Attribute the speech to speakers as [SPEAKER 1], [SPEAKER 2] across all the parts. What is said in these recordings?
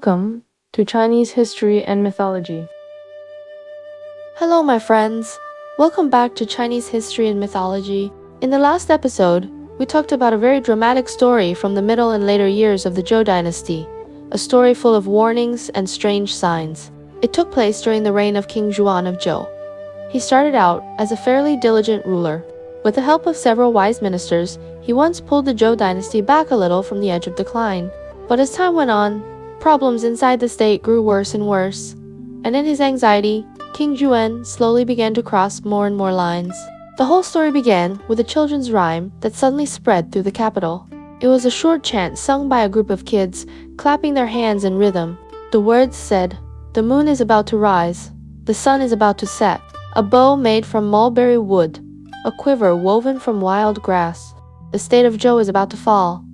[SPEAKER 1] Welcome to Chinese History and Mythology.
[SPEAKER 2] Hello, my friends. Welcome back to Chinese History and Mythology. In the last episode, we talked about a very dramatic story from the middle and later years of the Zhou dynasty, a story full of warnings and strange signs. It took place during the reign of King Xuan of Zhou. He started out as a fairly diligent ruler. With the help of several wise ministers, he once pulled the Zhou dynasty back a little from the edge of decline. But as time went on, problems inside the state grew worse and worse, and in his anxiety, King Xuan slowly began to cross more and more lines. The whole story began with a children's rhyme that suddenly spread through the capital. It was a short chant sung by a group of kids, clapping their hands in rhythm. The words said, "The moon is about to rise, the sun is about to set, a bow made from mulberry wood, a quiver woven from wild grass. The state of Zhou is about to fall."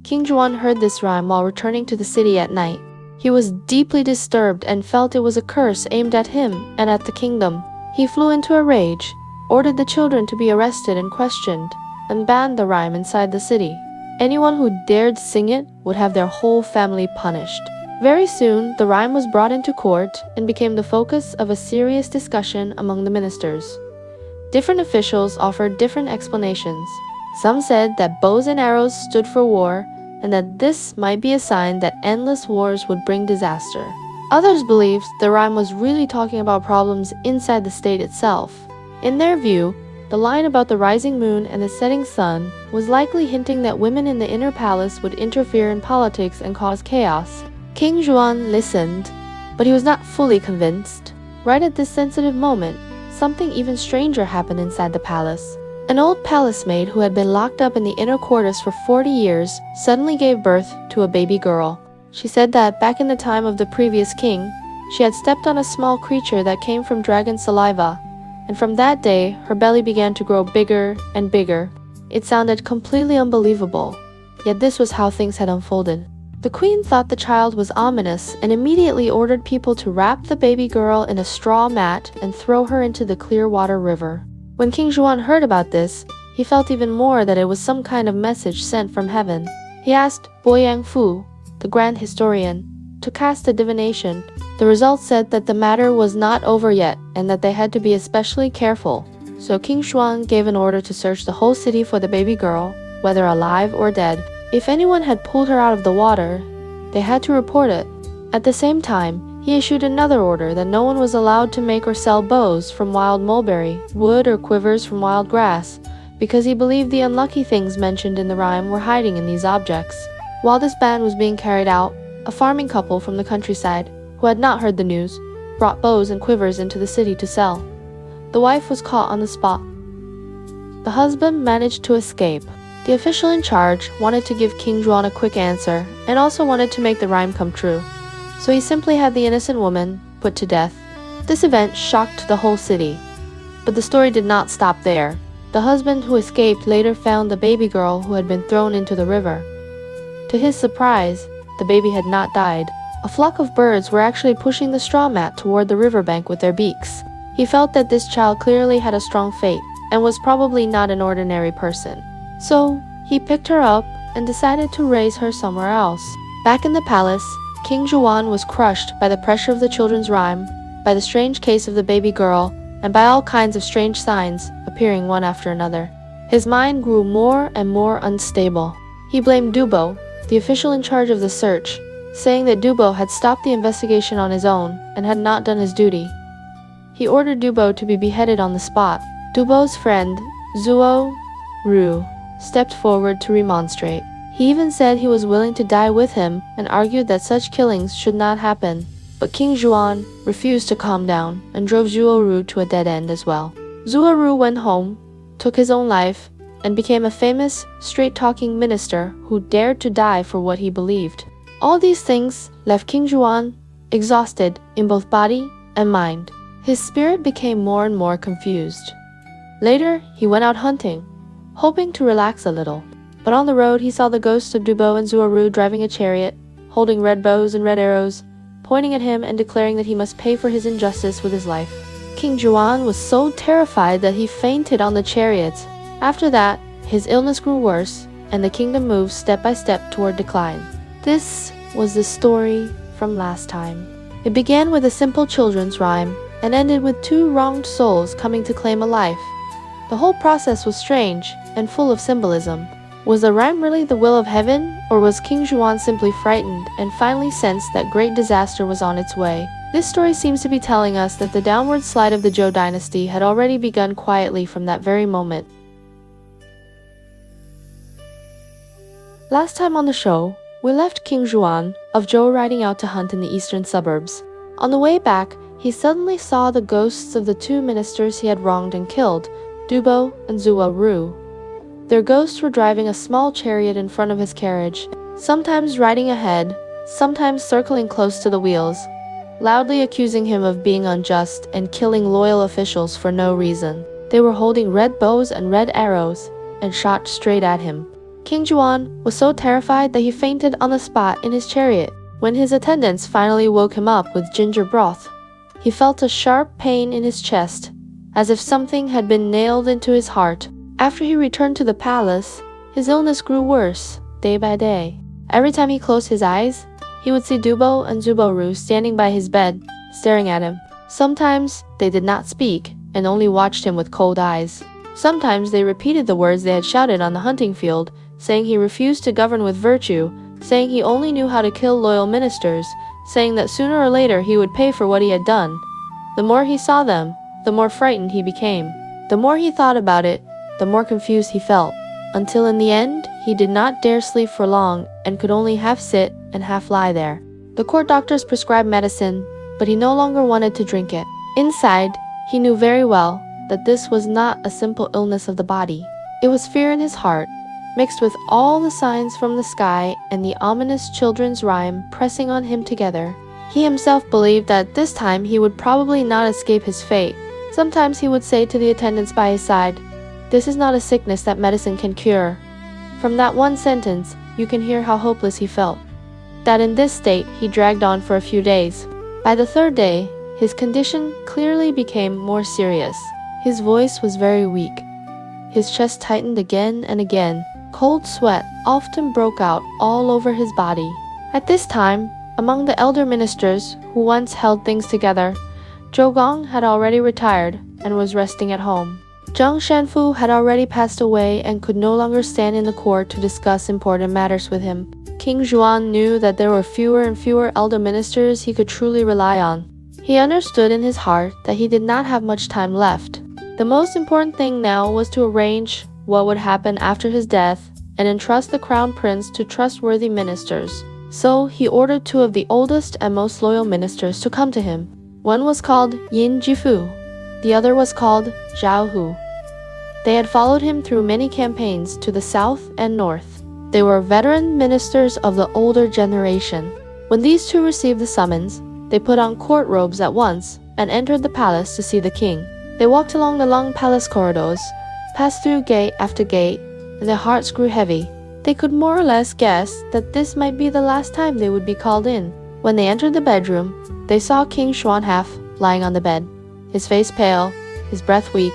[SPEAKER 2] King Xuan heard this rhyme while returning to the city at night. He was deeply disturbed and felt it was a curse aimed at him and at the kingdom. He flew into a rage, ordered the children to be arrested and questioned, and banned the rhyme inside the city. Anyone who dared sing it would have their whole family punished. Very soon, the rhyme was brought into court and became the focus of a serious discussion among the ministers. Different officials offered different explanations. Some said that bows and arrows stood for war, and that this might be a sign that endless wars would bring disaster. Others believed the rhyme was really talking about problems inside the state itself. In their view, the line about the rising moon and the setting sun was likely hinting that women in the inner palace would interfere in politics and cause chaos. King Xuan listened, but he was not fully convinced. Right at this sensitive moment, something even stranger happened inside the palace. An old palace maid who had been locked up in the inner quarters for 40 years suddenly gave birth to a baby girl. She said that back in the time of the previous king, she had stepped on a small creature that came from dragon saliva, and from that day, her belly began to grow bigger and bigger. It sounded completely unbelievable, yet this was how things had unfolded. The queen thought the child was ominous and immediately ordered people to wrap the baby girl in a straw mat and throw her into the clear water river. When King Xuan heard about this, he felt even more that it was some kind of message sent from heaven. He asked Bo Yangfu, the grand historian, to cast a divination. The results said that the matter was not over yet and that they had to be especially careful. So King Xuan gave an order to search the whole city for the baby girl, whether alive or dead. If anyone had pulled her out of the water, they had to report it. At the same time, he issued another order that no one was allowed to make or sell bows from wild mulberry, wood, or quivers from wild grass, because he believed the unlucky things mentioned in the rhyme were hiding in these objects. While this ban was being carried out, a farming couple from the countryside, who had not heard the news, brought bows and quivers into the city to sell. The wife was caught on the spot. The husband managed to escape. The official in charge wanted to give King Xuan a quick answer and also wanted to make the rhyme come true. So he simply had the innocent woman put to death. This event shocked the whole city. But the story did not stop there. The husband who escaped later found the baby girl who had been thrown into the river. To his surprise, the baby had not died. A flock of birds were actually pushing the straw mat toward the riverbank with their beaks. He felt that this child clearly had a strong fate and was probably not an ordinary person. So he picked her up and decided to raise her somewhere else. Back in the palace, King Xuan was crushed by the pressure of the children's rhyme, by the strange case of the baby girl, and by all kinds of strange signs appearing one after another. His mind grew more and more unstable. He blamed Dubo, the official in charge of the search, saying that Dubo had stopped the investigation on his own and had not done his duty. He ordered Dubo to be beheaded on the spot. Dubo's friend, Zhou, stepped forward to remonstrate. He even said he was willing to die with him and argued that such killings should not happen. But King Xuan refused to calm down and drove Zhou to a dead end as well. Zhou went home, took his own life, and became a famous, straight-talking minister who dared to die for what he believed. All these things left King Xuan exhausted in both body and mind. His spirit became more and more confused. Later, he went out hunting, hoping to relax a little. But on the road, he saw the ghosts of Dubo and Zhou driving a chariot, holding red bows and red arrows, pointing at him and declaring that he must pay for his injustice with his life. King Xuan was so terrified that he fainted on the chariot. After that, his illness grew worse, and the kingdom moved step by step toward decline. This was the story from last time. It began with a simple children's rhyme and ended with two wronged souls coming to claim a life. The whole process was strange and full of symbolism. Was the rhyme really the will of heaven, or was King Xuan simply frightened and finally sensed that great disaster was on its way? This story seems to be telling us that the downward slide of the Zhou dynasty had already begun quietly from that very moment. Last time on the show, we left King Xuan of Zhou riding out to hunt in the eastern suburbs. On the way back, he suddenly saw the ghosts of the two ministers he had wronged and killed, Dubo and Zhou. Their ghosts were driving a small chariot in front of his carriage, sometimes riding ahead, sometimes circling close to the wheels, loudly accusing him of being unjust and killing loyal officials for no reason. They were holding red bows and red arrows and shot straight at him. King Xuan was so terrified that he fainted on the spot in his chariot. When his attendants finally woke him up with ginger broth, he felt a sharp pain in his chest, as if something had been nailed into his heart. After he returned to the palace, his illness grew worse, day by day. Every time he closed his eyes, he would see Dubo and Zhou standing by his bed, staring at him. Sometimes they did not speak and only watched him with cold eyes. Sometimes they repeated the words they had shouted on the hunting field, saying he refused to govern with virtue, saying he only knew how to kill loyal ministers, saying that sooner or later he would pay for what he had done. The more he saw them, the more frightened he became. The more he thought about it, the more confused he felt, until in the end, he did not dare sleep for long and could only half sit and half lie there. The court doctors prescribed medicine, but he no longer wanted to drink it. Inside, he knew very well that this was not a simple illness of the body. It was fear in his heart, mixed with all the signs from the sky and the ominous children's rhyme pressing on him together. He himself believed that this time he would probably not escape his fate. Sometimes he would say to the attendants by his side, "This is not a sickness that medicine can cure." From that one sentence, you can hear how hopeless he felt. That in this state, he dragged on for a few days. By the third day, his condition clearly became more serious. His voice was very weak. His chest tightened again and again. Cold sweat often broke out all over his body. At this time, among the elder ministers who once held things together, Zhou Gong had already retired and was resting at home. Zhang Shanfu had already passed away and could no longer stand in the court to discuss important matters with him. King Xuan knew that there were fewer and fewer elder ministers he could truly rely on. He understood in his heart that he did not have much time left. The most important thing now was to arrange what would happen after his death and entrust the crown prince to trustworthy ministers. So he ordered two of the oldest and most loyal ministers to come to him. One was called Yin Jifu. The other was called Zhou. They had followed him through many campaigns to the south and north. They were veteran ministers of the older generation. When these two received the summons, they put on court robes at once and entered the palace to see the king. They walked along the long palace corridors, passed through gate after gate, and their hearts grew heavy. They could more or less guess that this might be the last time they would be called in. When they entered the bedroom, they saw King Xuan lying on the bed, his face pale, his breath weak,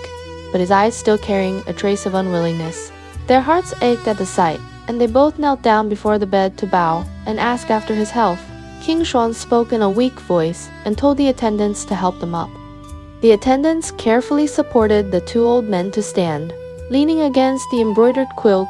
[SPEAKER 2] but his eyes still carrying a trace of unwillingness. Their hearts ached at the sight, and they both knelt down before the bed to bow and ask after his health. King Xuan spoke in a weak voice and told the attendants to help them up. The attendants carefully supported the two old men to stand. Leaning against the embroidered quilt,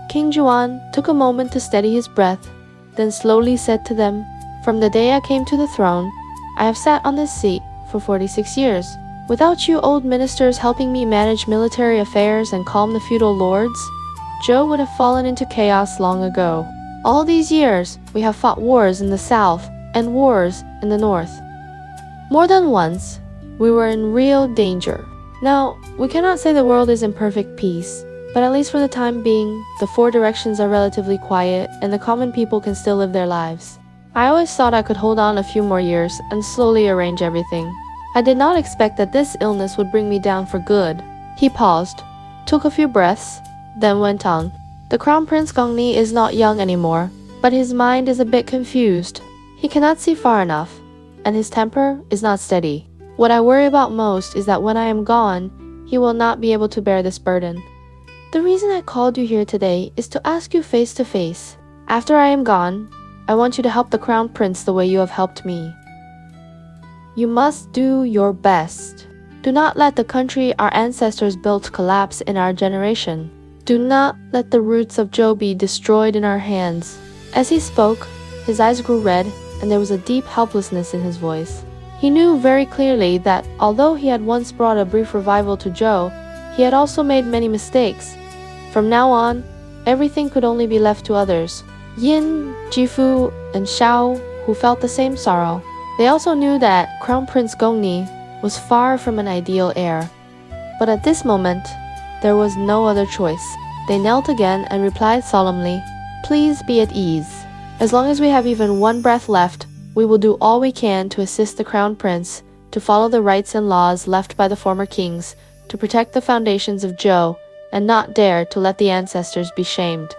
[SPEAKER 2] King Xuan took a moment to steady his breath, then slowly said to them, "From the day I came to the throne, I have sat on this seat for 46 years. Without you old ministers helping me manage military affairs and calm the feudal lords, Zhou would have fallen into chaos long ago. All these years, we have fought wars in the south and wars in the north. More than once, we were in real danger. Now, we cannot say the world is in perfect peace, but at least for the time being, the four directions are relatively quiet and the common people can still live their lives. I always thought I could hold on a few more years and slowly arrange everything. I did not expect that this illness would bring me down for good." He paused, took a few breaths, then went on. "The Crown Prince Gongni is not young anymore, but his mind is a bit confused. He cannot see far enough, and his temper is not steady. What I worry about most is that when I am gone, he will not be able to bear this burden. The reason I called you here today is to ask you face to face. After I am gone, I want you to help the crown prince the way you have helped me. You must do your best. Do not let the country our ancestors built collapse in our generation. Do not let the roots of Zhou be destroyed in our hands." As he spoke, his eyes grew red, and there was a deep helplessness in his voice. He knew very clearly that although he had once brought a brief revival to Zhou, he had also made many mistakes. From now on, everything could only be left to others. Yin, Jifu, and Xiao, who felt the same sorrow. They also knew that Crown Prince Gongni was far from an ideal heir. But at this moment, there was no other choice. They knelt again and replied solemnly, "Please be at ease. As long as we have even one breath left, we will do all we can to assist the Crown Prince, to follow the rights and laws left by the former kings, to protect the foundations of Zhou, and not dare to let the ancestors be shamed."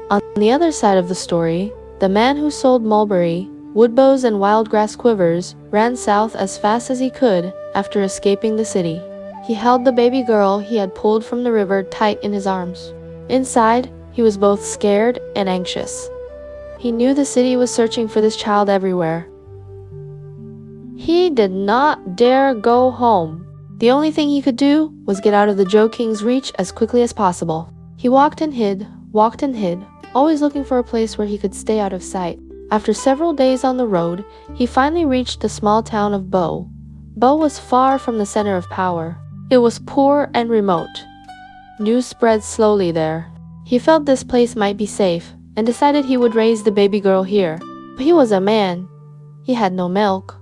[SPEAKER 2] On the other side of the story, the man who sold mulberry, wood bows, and wild grass quivers ran south as fast as he could after escaping the city. He held the baby girl he had pulled from the river tight in his arms. Inside, he was both scared and anxious. He knew the city was searching for this child everywhere. He did not dare go home. The only thing he could do was get out of the Zhou King's reach as quickly as possible. He walked and hid, always looking for a place where he could stay out of sight. After several days on the road, he finally reached the small town of Bo. Bo was far from the center of power. It was poor and remote. News spread slowly there. He felt this place might be safe and decided he would raise the baby girl here. But he was a man. He had no milk.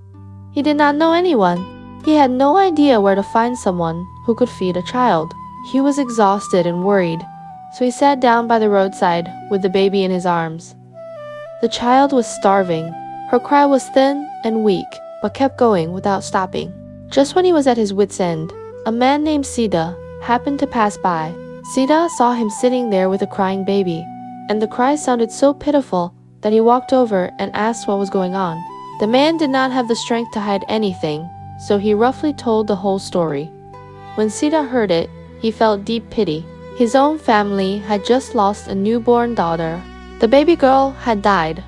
[SPEAKER 2] He did not know anyone. He had no idea where to find someone who could feed a child. He was exhausted and worried, so he sat down by the roadside with the baby in his arms. The child was starving. Her cry was thin and weak, but kept going without stopping. Just when he was at his wit's end, a man named Sida happened to pass by. Sida saw him sitting there with a crying baby, and the cry sounded so pitiful that he walked over and asked what was going on. The man did not have the strength to hide anything, so he roughly told the whole story. When Sida heard it, he felt deep pity. His own family had just lost a newborn daughter. The baby girl had died,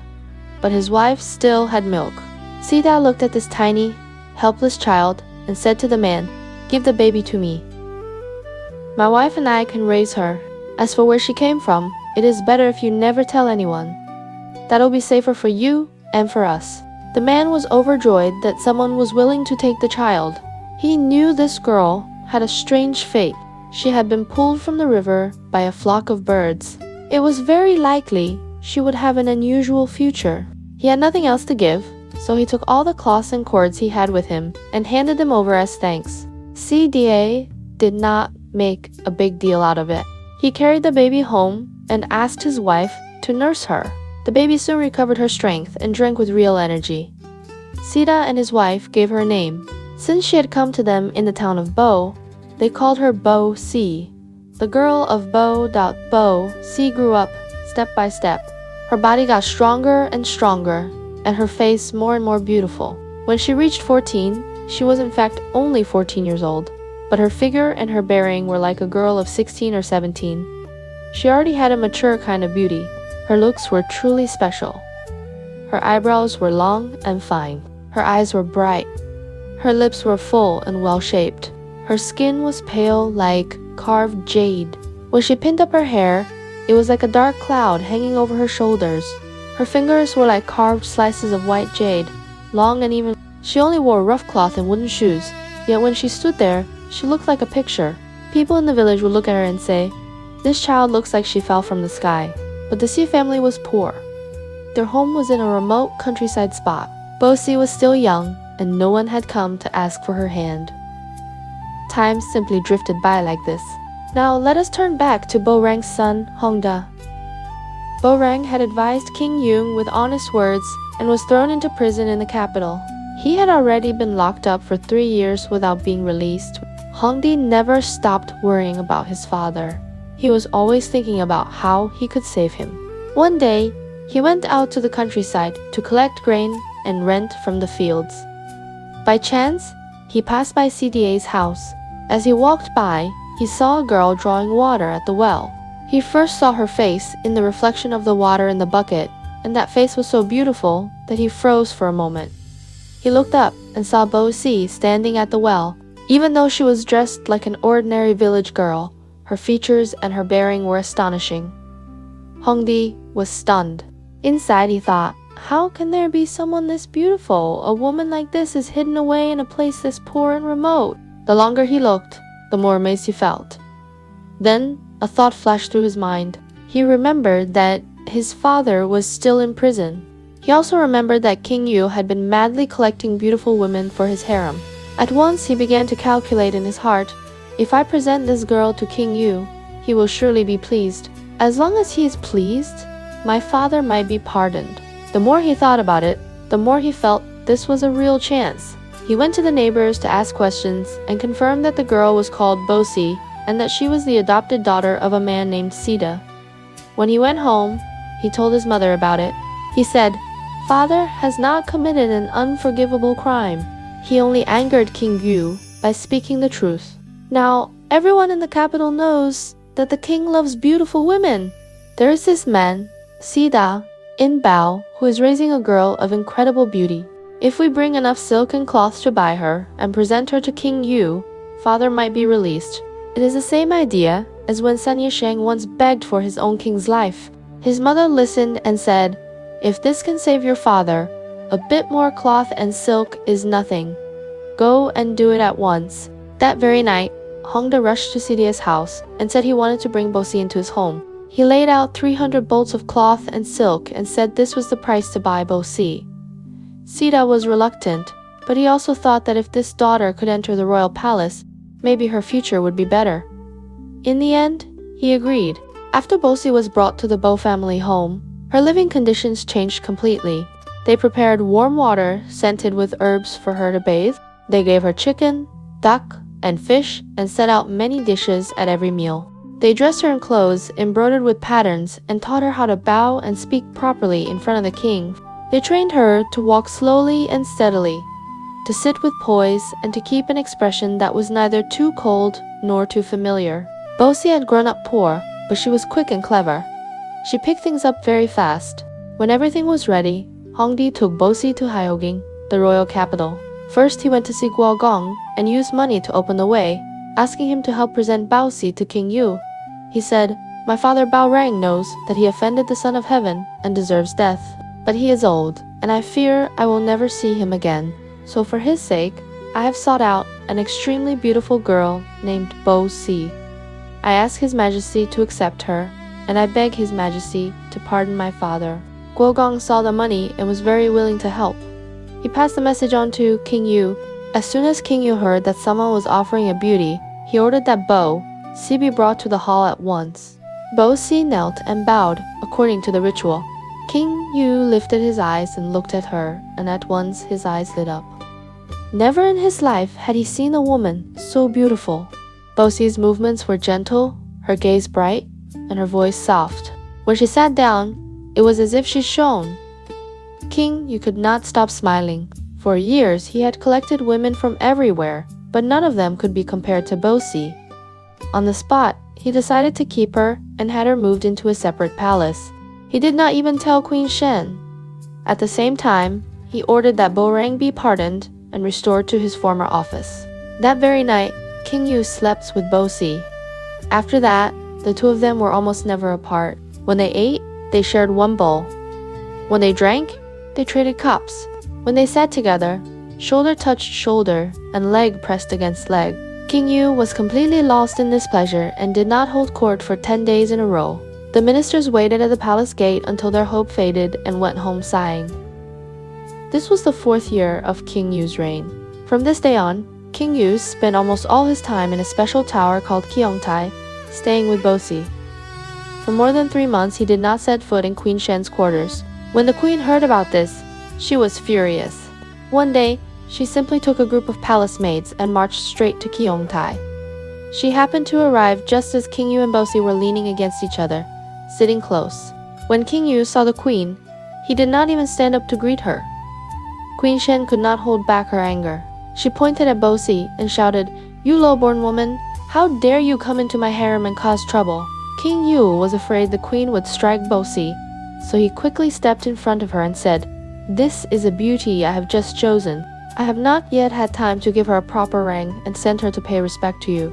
[SPEAKER 2] but his wife still had milk. Sida looked at this tiny, helpless child and said to the man, "Give the baby to me. My wife and I can raise her. As for where she came from, it is better if you never tell anyone. That'll be safer for you and for us." The man was overjoyed that someone was willing to take the child. He knew this girl had a strange fate. She had been pulled from the river by a flock of birds. It was very likely she would have an unusual future. He had nothing else to give, so he took all the cloths and cords he had with him and handed them over as thanks. CDA did not make a big deal out of it. He carried the baby home and asked his wife to nurse her. The baby soon recovered her strength and drank with real energy. Sida and his wife gave her a name. Since she had come to them in the town of Bo, they called her Bo Si. The girl of Bo Si grew up step by step. Her body got stronger and stronger, and her face more and more beautiful. When she reached 14, she was in fact only 14 years old, but her figure and her bearing were like a girl of 16 or 17. She already had a mature kind of beauty. Her looks were truly special. Her eyebrows were long and fine. Her eyes were bright. Her lips were full and well-shaped. Her skin was pale like carved jade. When she pinned up her hair, it was like a dark cloud hanging over her shoulders. Her fingers were like carved slices of white jade, long and even. She only wore rough cloth and wooden shoes, yet when she stood there, she looked like a picture. People in the village would look at her and say, "This child looks like she fell from the sky." But the Si family was poor. Their home was in a remote countryside spot. Bo Si was still young, and no one had come to ask for her hand. Time simply drifted by like this. Now let us turn back to Bo Rang's son, Hongda. Bo Rang had advised King Yung with honest words and was thrown into prison in the capital. He had already been locked up for 3 years without being released. Hongdi never stopped worrying about his father. He was always thinking about how he could save him. One day, he went out to the countryside to collect grain and rent from the fields. By chance, he passed by CDA's house. As he walked by, he saw a girl drawing water at the well. He first saw her face in the reflection of the water in the bucket, and that face was so beautiful that he froze for a moment. He looked up and saw Bo Si standing at the well. Even though she was dressed like an ordinary village girl, her features and her bearing were astonishing. Hongdi was stunned. Inside he thought, how can there be someone this beautiful? A woman like this is hidden away in a place this poor and remote. The longer he looked, the more amazed he felt. Then a thought flashed through his mind. He remembered that his father was still in prison. He also remembered that King Yu had been madly collecting beautiful women for his harem. At once he began to calculate in his heart, if I present this girl to King Yu, he will surely be pleased. As long as he is pleased, my father might be pardoned. The more he thought about it, the more he felt this was a real chance. He went to the neighbors to ask questions and confirmed that the girl was called Bo Si and that she was the adopted daughter of a man named Sida. When he went home, he told his mother about it. He said, "Father has not committed an unforgivable crime. He only angered King Yu by speaking the truth. Now, everyone in the capital knows that the king loves beautiful women. There is this man, Sida, in Bao, who is raising a girl of incredible beauty. If we bring enough silk and cloth to buy her and present her to King Yu, father might be released." It is the same idea as when San Yisheng once begged for his own king's life. His mother listened and said, "If this can save your father, a bit more cloth and silk is nothing. Go and do it at once." That very night, Hongda rushed to Sidia's house and said he wanted to bring Bosi into his home. He laid out 300 bolts of cloth and silk and said this was the price to buy Bosi. Sida was reluctant, but he also thought that if this daughter could enter the royal palace, maybe her future would be better. In the end, he agreed. After Bosi was brought to the Bo family home, her living conditions changed completely. They prepared warm water scented with herbs for her to bathe. They gave her chicken, duck, and fish and set out many dishes at every meal. They dressed her in clothes embroidered with patterns and taught her how to bow and speak properly in front of the king. They trained her to walk slowly and steadily, to sit with poise, and to keep an expression that was neither too cold nor too familiar. Bosi had grown up poor, but she was quick and clever. She picked things up very fast. When everything was ready, Hongdi took Bosi to Haiyoging, the royal capital. First, he went to see Guogong and used money to open the way, asking him to help present Baosi to King Yu. He said, "My father Bao Rang knows that he offended the Son of Heaven and deserves death. But he is old, and I fear I will never see him again. So for his sake, I have sought out an extremely beautiful girl named Bo Si. I ask His Majesty to accept her, and I beg His Majesty to pardon my father." Guogong saw the money and was very willing to help. He passed the message on to King Yu. As soon as King Yu heard that someone was offering a beauty, he ordered that Bo Si be brought to the hall at once. Bo Si knelt and bowed according to the ritual. King Yu lifted his eyes and looked at her, and at once his eyes lit up. Never in his life had he seen a woman so beautiful. Bo Si's movements were gentle, her gaze bright, and her voice soft. When she sat down, it was as if she shone. King Yu could not stop smiling. For years he had collected women from everywhere, but none of them could be compared to Bo Si. On the spot, he decided to keep her and had her moved into a separate palace. He did not even tell Queen Shen. At the same time, he ordered that Bo Rang be pardoned and restored to his former office. That very night, King Yu slept with Bo Si. After that, the two of them were almost never apart. When they ate, they shared one bowl. When they drank, they traded cups. When they sat together, shoulder touched shoulder and leg pressed against leg. King Yu was completely lost in this pleasure and did not hold court for 10 days in a row. The ministers waited at the palace gate until their hope faded and went home sighing. This was the 4th year of King Yu's reign. From this day on, King Yu spent almost all his time in a special tower called Qiongtai, staying with Bo Si. For more than 3 months, he did not set foot in Queen Shen's quarters. When the queen heard about this, she was furious. One day, she simply took a group of palace maids and marched straight to Qiongtai. She happened to arrive just as King Yu and Bo Si were leaning against each other, sitting close. When King Yu saw the queen, he did not even stand up to greet her. Queen Shen could not hold back her anger. She pointed at Bo Si and shouted, "You low-born woman, How dare you come into my harem and cause trouble? King Yu was afraid the queen would strike Bosi, so he quickly stepped in front of her and said, "This is a beauty I have just chosen. I have not yet had time to give her a proper rank and send her to pay respect to you.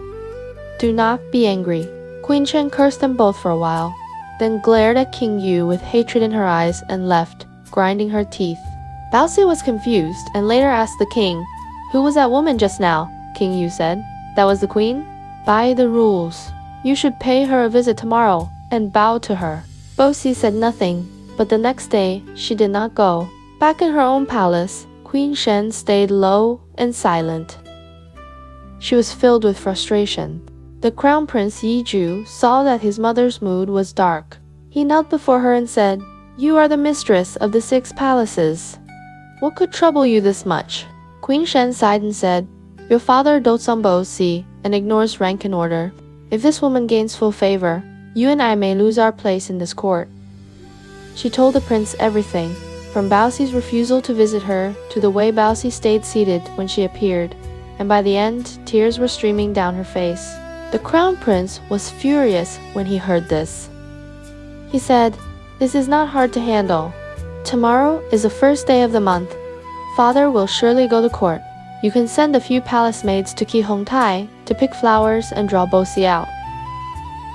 [SPEAKER 2] Do not be angry." Queen Chen cursed them both for a while, then glared at King Yu with hatred in her eyes and left, grinding her teeth. Baosi was confused and later asked the king, "Who was that woman just now?" King Yu said, "That was the queen? By the rules, you should pay her a visit tomorrow and bow to her." Bosi said nothing, but the next day she did not go. Back in her own palace, Queen Shen stayed low and silent. She was filled with frustration. The crown prince Yiju saw that his mother's mood was dark. He knelt before her and said, "You are the mistress of the 6 palaces. What could trouble you this much?" Queen Shen sighed and said, "Your father dotes on Bosi and ignores rank and order. If this woman gains full favor, you and I may lose our place in this court." She told the prince everything, from Baosi's refusal to visit her to the way Baosi stayed seated when she appeared, and by the end, tears were streaming down her face. The crown prince was furious when he heard this. He said, "This is not hard to handle. Tomorrow is the first day of the month. Father will surely go to court. You can send a few palace maids to Qihongtai to pick flowers and draw Bosi out.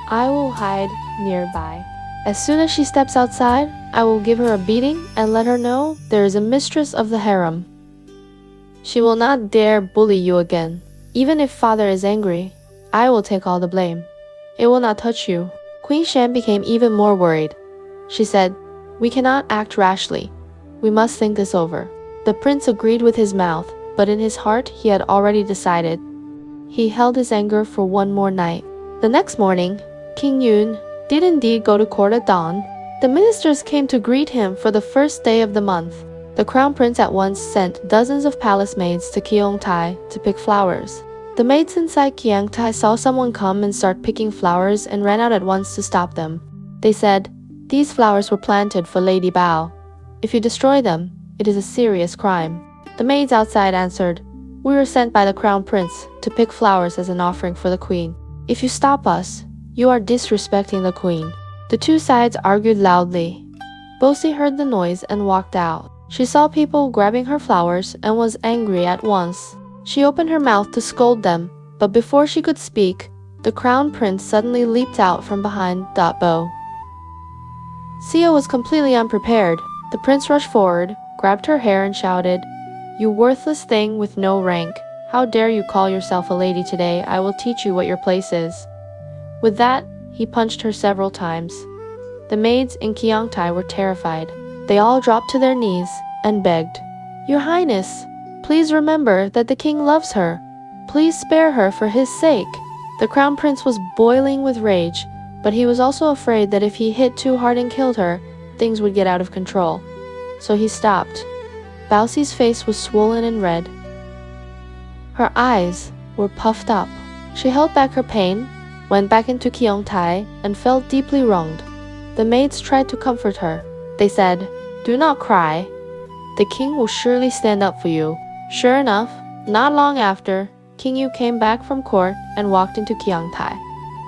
[SPEAKER 2] I will hide nearby. As soon as she steps outside, I will give her a beating and let her know there is a mistress of the harem. She will not dare bully you again. Even if father is angry, I will take all the blame. It will not touch you." Queen Shen became even more worried. She said, "We cannot act rashly. We must think this over." The prince agreed with his mouth, but in his heart he had already decided. He held his anger for one more night. The next morning, King Yun did indeed go to court at dawn. The ministers came to greet him for the first day of the month. The crown prince at once sent dozens of palace maids to Qihongtai to pick flowers. The maids inside Qihongtai saw someone come and start picking flowers and ran out at once to stop them. They said, "These flowers were planted for Lady Bao. If you destroy them, it is a serious crime." The maids outside answered, "We were sent by the crown prince to pick flowers as an offering for the queen. If you stop us, you are disrespecting the queen." The two sides argued loudly. Bosi heard the noise and walked out. She saw people grabbing her flowers and was angry at once. She opened her mouth to scold them, but before she could speak, the crown prince suddenly leaped out from behind the bow. Sia was completely unprepared. The prince rushed forward, grabbed her hair and shouted, "You worthless thing with no rank. How dare you call yourself a lady today? I will teach you what your place is." With that, he punched her several times. The maids in Qihongtai were terrified. They all dropped to their knees and begged, "Your Highness, please remember that the king loves her. Please spare her for his sake." The crown prince was boiling with rage, but he was also afraid that if he hit too hard and killed her, things would get out of control. So he stopped. Baosi's face was swollen and red. Her eyes were puffed up. She held back her pain, went back into Qihongtai, and felt deeply wronged. The maids tried to comfort her. They said, "Do not cry. The king will surely stand up for you." Sure enough, not long after, King Yu came back from court and walked into Qihongtai.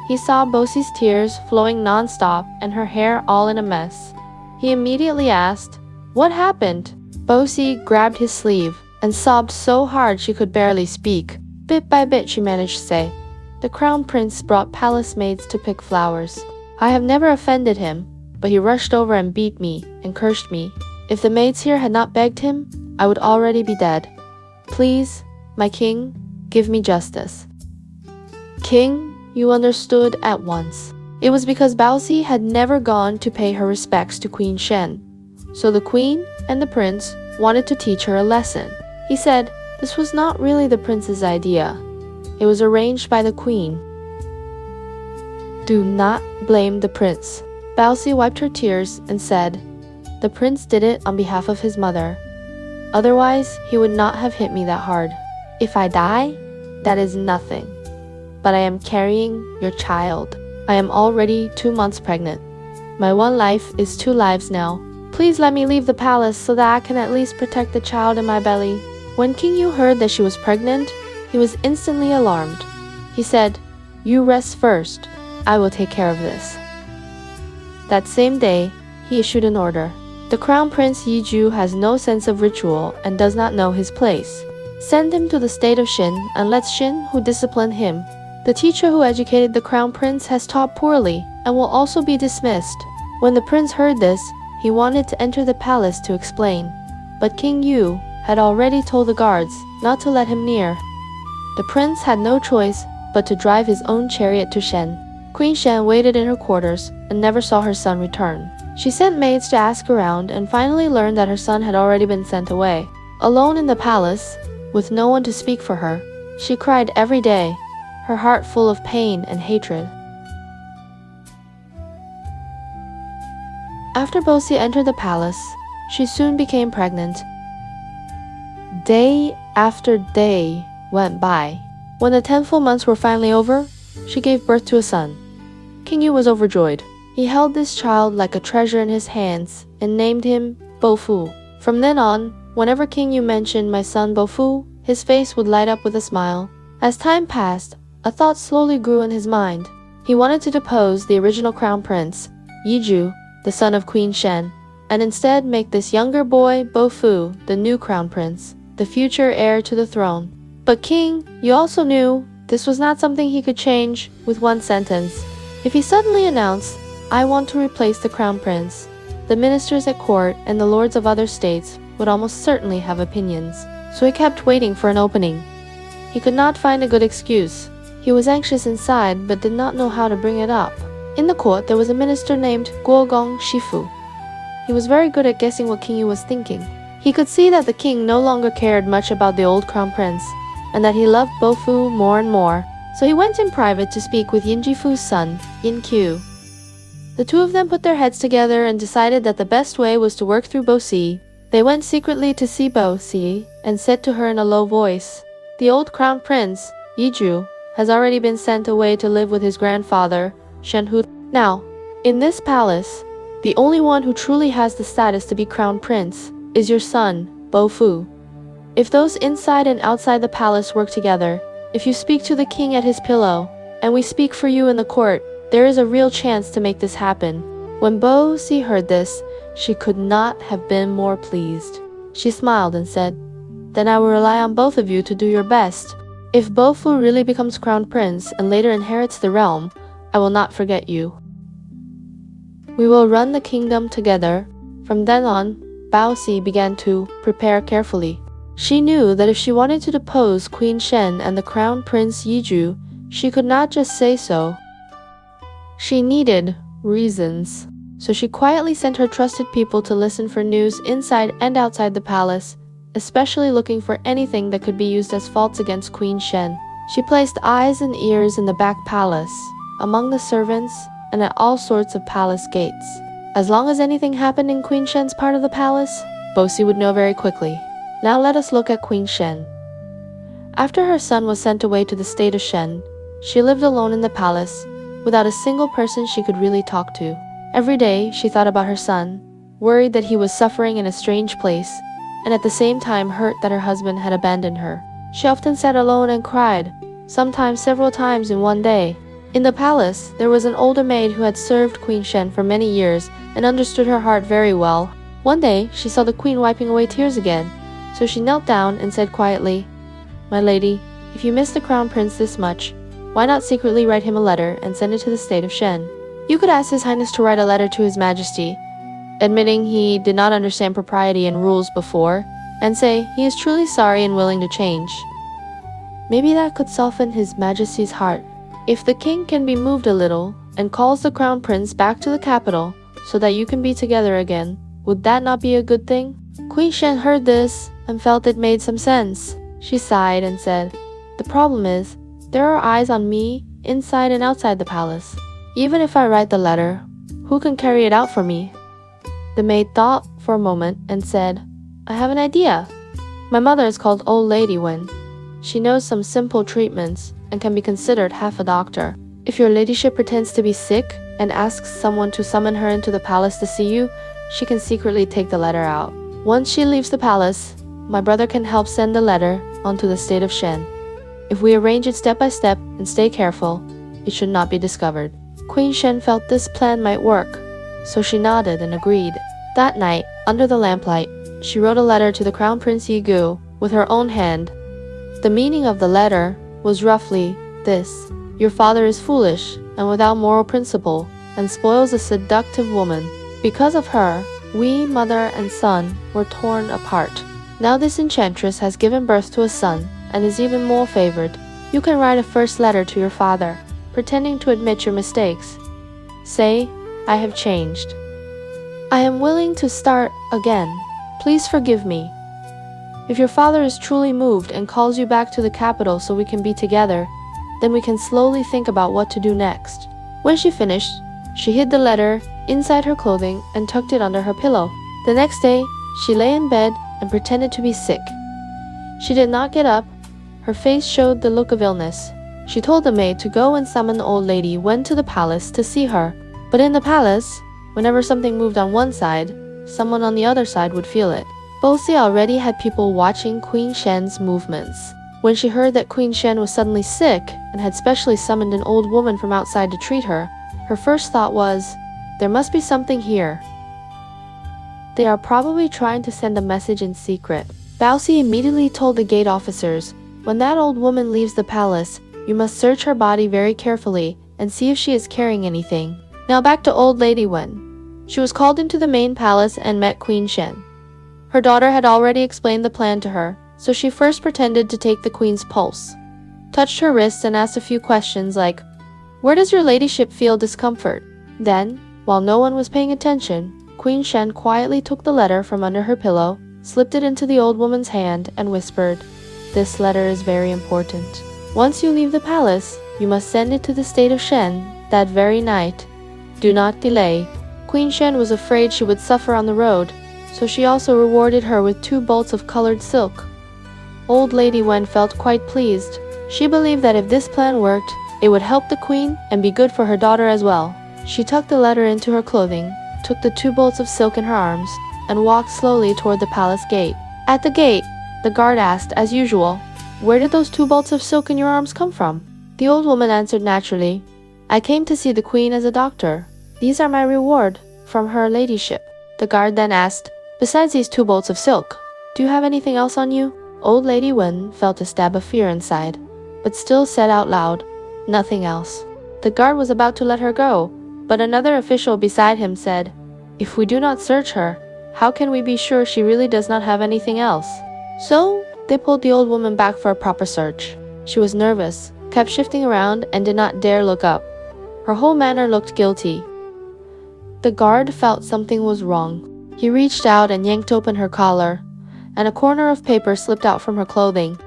[SPEAKER 2] He saw Bosi's tears flowing non-stop and her hair all in a mess. He immediately asked, "What happened?" Bosi grabbed his sleeve and sobbed so hard she could barely speak. Bit by bit, she managed to say, "The crown prince brought palace maids to pick flowers. I have never offended him, but he rushed over and beat me and cursed me. If the maids here had not begged him, I would already be dead. Please, my king, give me justice." King Yu understood at once. It was because Baosi had never gone to pay her respects to Queen Shen. So the queen and the prince wanted to teach her a lesson. He said this was not really the prince's idea. It was arranged by the queen. "Do not blame the prince." Baosi wiped her tears and said, "The prince did it on behalf of his mother. Otherwise, he would not have hit me that hard. If I die, that is nothing. But I am carrying your child. I am already 2 months pregnant. My one life is 2 lives now. Please let me leave the palace so that I can at least protect the child in my belly." When King Yu heard that she was pregnant, he was instantly alarmed. He said, You rest first. I will take care of this." That same day, he issued an order. The Crown Prince Yizhu has no sense of ritual and does not know his place. Send him to the state of Xin and let Xin who discipline him. The teacher who educated the Crown Prince has taught poorly and will also be dismissed. When the prince heard this, he wanted to enter the palace to explain. But King Yu had already told the guards not to let him near. The prince had no choice but to drive his own chariot to Shen. Queen Shen waited in her quarters and never saw her son return. She sent maids to ask around and finally learned that her son had already been sent away. Alone in the palace, with no one to speak for her, she cried every day, her heart full of pain and hatred. After Bosi entered the palace, she soon became pregnant. Day after day went by. When the 10 full months were finally over, she gave birth to a son. King Yu was overjoyed. He held this child like a treasure in his hands and named him Bofu. From then on, whenever King Yu mentioned my son Bofu, his face would light up with a smile. As time passed, a thought slowly grew in his mind. He wanted to depose the original crown prince, Yizhu, the son of Queen Shen, and instead make this younger boy, Bofu, the new crown prince, the future heir to the throne. But King Yu also knew this was not something he could change with one sentence. If he suddenly announced, "I want to replace the crown prince," the ministers at court and the lords of other states would almost certainly have opinions. So he kept waiting for an opening. He could not find a good excuse. He was anxious inside but did not know how to bring it up. In the court, there was a minister named Guogong Shifu. He was very good at guessing what King Yu was thinking. He could see that the king no longer cared much about the old crown prince, and that he loved Bofu more and more. So he went in private to speak with Yin Jifu's son, Yin Qiu. The two of them put their heads together and decided that the best way was to work through Bosi. They went secretly to see Bosi and said to her in a low voice, "The old crown prince, Yizhu, has already been sent away to live with his grandfather, Shenhu. Now, in this palace, the only one who truly has the status to be crown prince is your son, Bofu. If those inside and outside the palace work together, if you speak to the king at his pillow, and we speak for you in the court, there is a real chance to make this happen." When Bosi heard this, she could not have been more pleased. She smiled and said, "Then I will rely on both of you to do your best. If Bofu really becomes crown prince and later inherits the realm, I will not forget you. We will run the kingdom together." From then on, Baosi began to prepare carefully. She knew that if she wanted to depose Queen Shen and the crown prince Yizhu, she could not just say so. She needed reasons. So she quietly sent her trusted people to listen for news inside and outside the palace, especially looking for anything that could be used as faults against Queen Shen. She placed eyes and ears in the back palace, among the servants, and at all sorts of palace gates. As long as anything happened in Queen Shen's part of the palace, Bosi would know very quickly. Now let us look at Queen Shen. After her son was sent away to the state of Shen, she lived alone in the palace, without a single person she could really talk to. Every day, she thought about her son, worried that he was suffering in a strange place, and at the same time hurt that her husband had abandoned her. She often sat alone and cried, sometimes several times in one day. In the palace, there was an older maid who had served Queen Shen for many years and understood her heart very well. One day, she saw the queen wiping away tears again, so she knelt down and said quietly, "My lady, if you miss the crown prince this much, why not secretly write him a letter and send it to the state of Shen? You could ask His Highness to write a letter to His Majesty, admitting he did not understand propriety and rules before, and say he is truly sorry and willing to change. Maybe that could soften His Majesty's heart. If the king can be moved a little and calls the crown prince back to the capital so that you can be together again, would that not be a good thing?" Queen Shen heard this and felt it made some sense. She sighed and said, "The problem is, there are eyes on me inside and outside the palace. Even if I write the letter, who can carry it out for me?" The maid thought for a moment and said, "I have an idea. My mother is called Old Lady Wen. She knows some simple treatments and can be considered half a doctor. If your ladyship pretends to be sick and asks someone to summon her into the palace to see you, she can secretly take the letter out. Once she leaves the palace, my brother can help send the letter onto the state of Shen. If we arrange it step by step and stay careful, it should not be discovered. Queen Shen felt this plan might work, so she nodded and agreed. That night, under the lamplight, she wrote a letter to the Crown Prince Yigu with her own hand. The meaning of the letter was roughly this: your father is foolish and without moral principle, and spoils a seductive woman. Because of her, we, mother and son, were torn apart. Now this enchantress has given birth to a son, and is even more favored. You can write a first letter to your father, pretending to admit your mistakes. Say, I have changed. I am willing to start again. Please forgive me. If your father is truly moved and calls you back to the capital so we can be together, then we can slowly think about what to do next. When she finished, she hid the letter inside her clothing and tucked it under her pillow. The next day, she lay in bed and pretended to be sick. She did not get up. Her face showed the look of illness. She told the maid to go and summon the old lady went to the palace to see her. But in the palace, whenever something moved on one side, someone on the other side would feel it. Bosi already had people watching Queen Shen's movements. When she heard that Queen Shen was suddenly sick and had specially summoned an old woman from outside to treat her, her first thought was, there must be something here. They are probably trying to send a message in secret. Baosi immediately told the gate officers, when that old woman leaves the palace, you must search her body very carefully and see if she is carrying anything. Now back to old lady Wen. She was called into the main palace and met Queen Shen. Her daughter had already explained the plan to her, so she first pretended to take the queen's pulse, touched her wrists and asked a few questions like, where does your ladyship feel discomfort? Then, while no one was paying attention, Queen Shen quietly took the letter from under her pillow, slipped it into the old woman's hand, and whispered, this letter is very important. Once you leave the palace, you must send it to the state of Shen that very night. Do not delay. Queen Shen was afraid she would suffer on the road, so she also rewarded her with 2 bolts of colored silk. Old Lady Wen felt quite pleased. She believed that if this plan worked, it would help the queen and be good for her daughter as well. She tucked the letter into her clothing, took the 2 bolts of silk in her arms, and walked slowly toward the palace gate. At the gate, the guard asked, as usual, where did those 2 bolts of silk in your arms come from? The old woman answered naturally, I came to see the queen as a doctor. These are my reward from her ladyship. The guard then asked, besides these 2 bolts of silk, do you have anything else on you? Old Lady Wen felt a stab of fear inside, but still said out loud, nothing else. The guard was about to let her go, but another official beside him said, if we do not search her, how can we be sure she really does not have anything else? So, they pulled the old woman back for a proper search. She was nervous, kept shifting around, and did not dare look up. Her whole manner looked guilty. The guard felt something was wrong. He reached out and yanked open her collar, and a corner of paper slipped out from her clothing.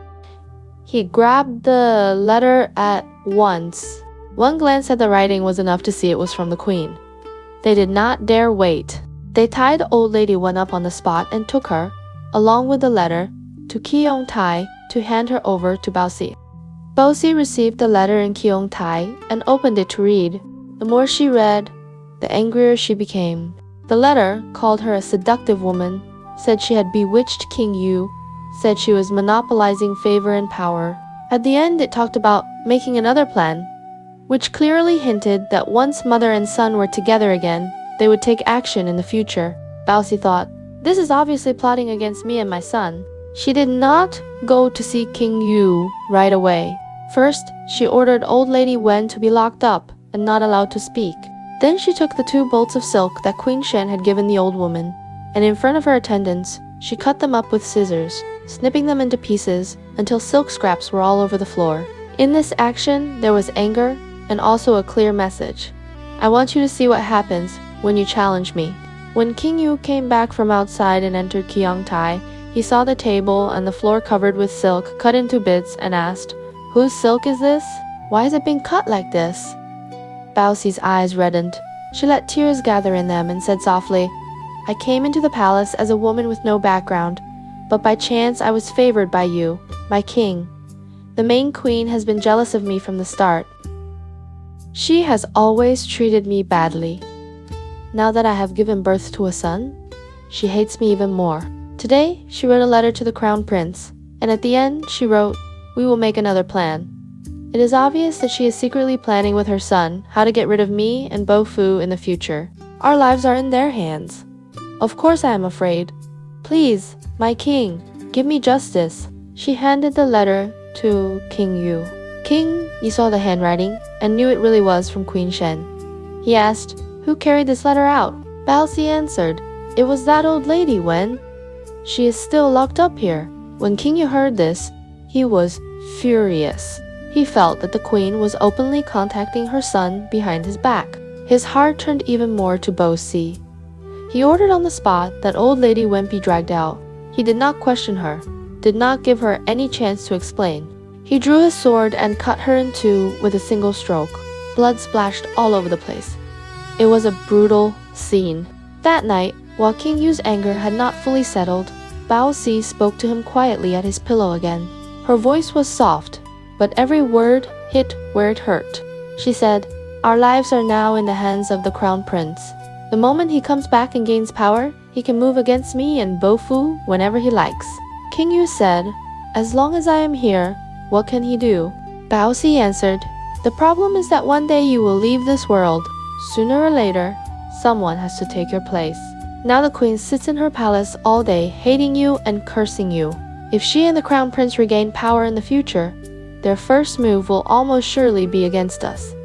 [SPEAKER 2] He grabbed the letter at once. One glance at the writing was enough to see it was from the queen. They did not dare wait. They tied old lady Wen up on the spot and took her, along with the letter, to Qiyongtai to hand her over to Baosi. Baosi received the letter in Qiyongtai and opened it to read. The more she read, the angrier she became. The letter called her a seductive woman, said she had bewitched King Yu, said she was monopolizing favor and power. At the end, it talked about making another plan, which clearly hinted that once mother and son were together again, they would take action in the future. Baosi thought, this is obviously plotting against me and my son. She did not go to see King Yu right away. First, she ordered old lady Wen to be locked up and not allowed to speak. Then she took the 2 bolts of silk that Queen Shen had given the old woman, and in front of her attendants, she cut them up with scissors, snipping them into pieces until silk scraps were all over the floor. In this action, there was anger and also a clear message. I want you to see what happens when you challenge me. When King Yu came back from outside and entered Qiyongtai, he saw the table and the floor covered with silk cut into bits and asked, whose silk is this? Why is it being cut like this? Baosi's eyes reddened. She let tears gather in them and said softly, I came into the palace as a woman with no background, but by chance I was favored by you, my king. The main queen has been jealous of me from the start. She has always treated me badly. Now that I have given birth to a son, she hates me even more. Today, she wrote a letter to the crown prince, and at the end, she wrote, we will make another plan. It is obvious that she is secretly planning with her son how to get rid of me and Bofu in the future. Our lives are in their hands. Of course I am afraid. Please, my king, give me justice. She handed the letter to King Yu. King Yi saw the handwriting and knew it really was from Queen Shen. He asked, "Who carried this letter out?" Bao Si answered, "It was that old lady, Wen. She is still locked up here." When King Yu heard this, he was furious. He felt that the queen was openly contacting her son behind his back. His heart turned even more to Bo Si. He ordered on the spot that old lady Wen be dragged out. He did not question her, did not give her any chance to explain. He drew his sword and cut her in two with a single stroke. Blood splashed all over the place. It was a brutal scene. That night, while King Yu's anger had not fully settled, Bao Si spoke to him quietly at his pillow again. Her voice was soft, but every word hit where it hurt. She said, "Our lives are now in the hands of the crown prince. The moment he comes back and gains power, he can move against me and Bofu whenever he likes." King Yu said, "As long as I am here, what can he do?" Bao Si answered, "The problem is that one day you will leave this world. Sooner or later, someone has to take your place. Now the queen sits in her palace all day, hating you and cursing you. If she and the crown prince regain power in the future, their first move will almost surely be against us.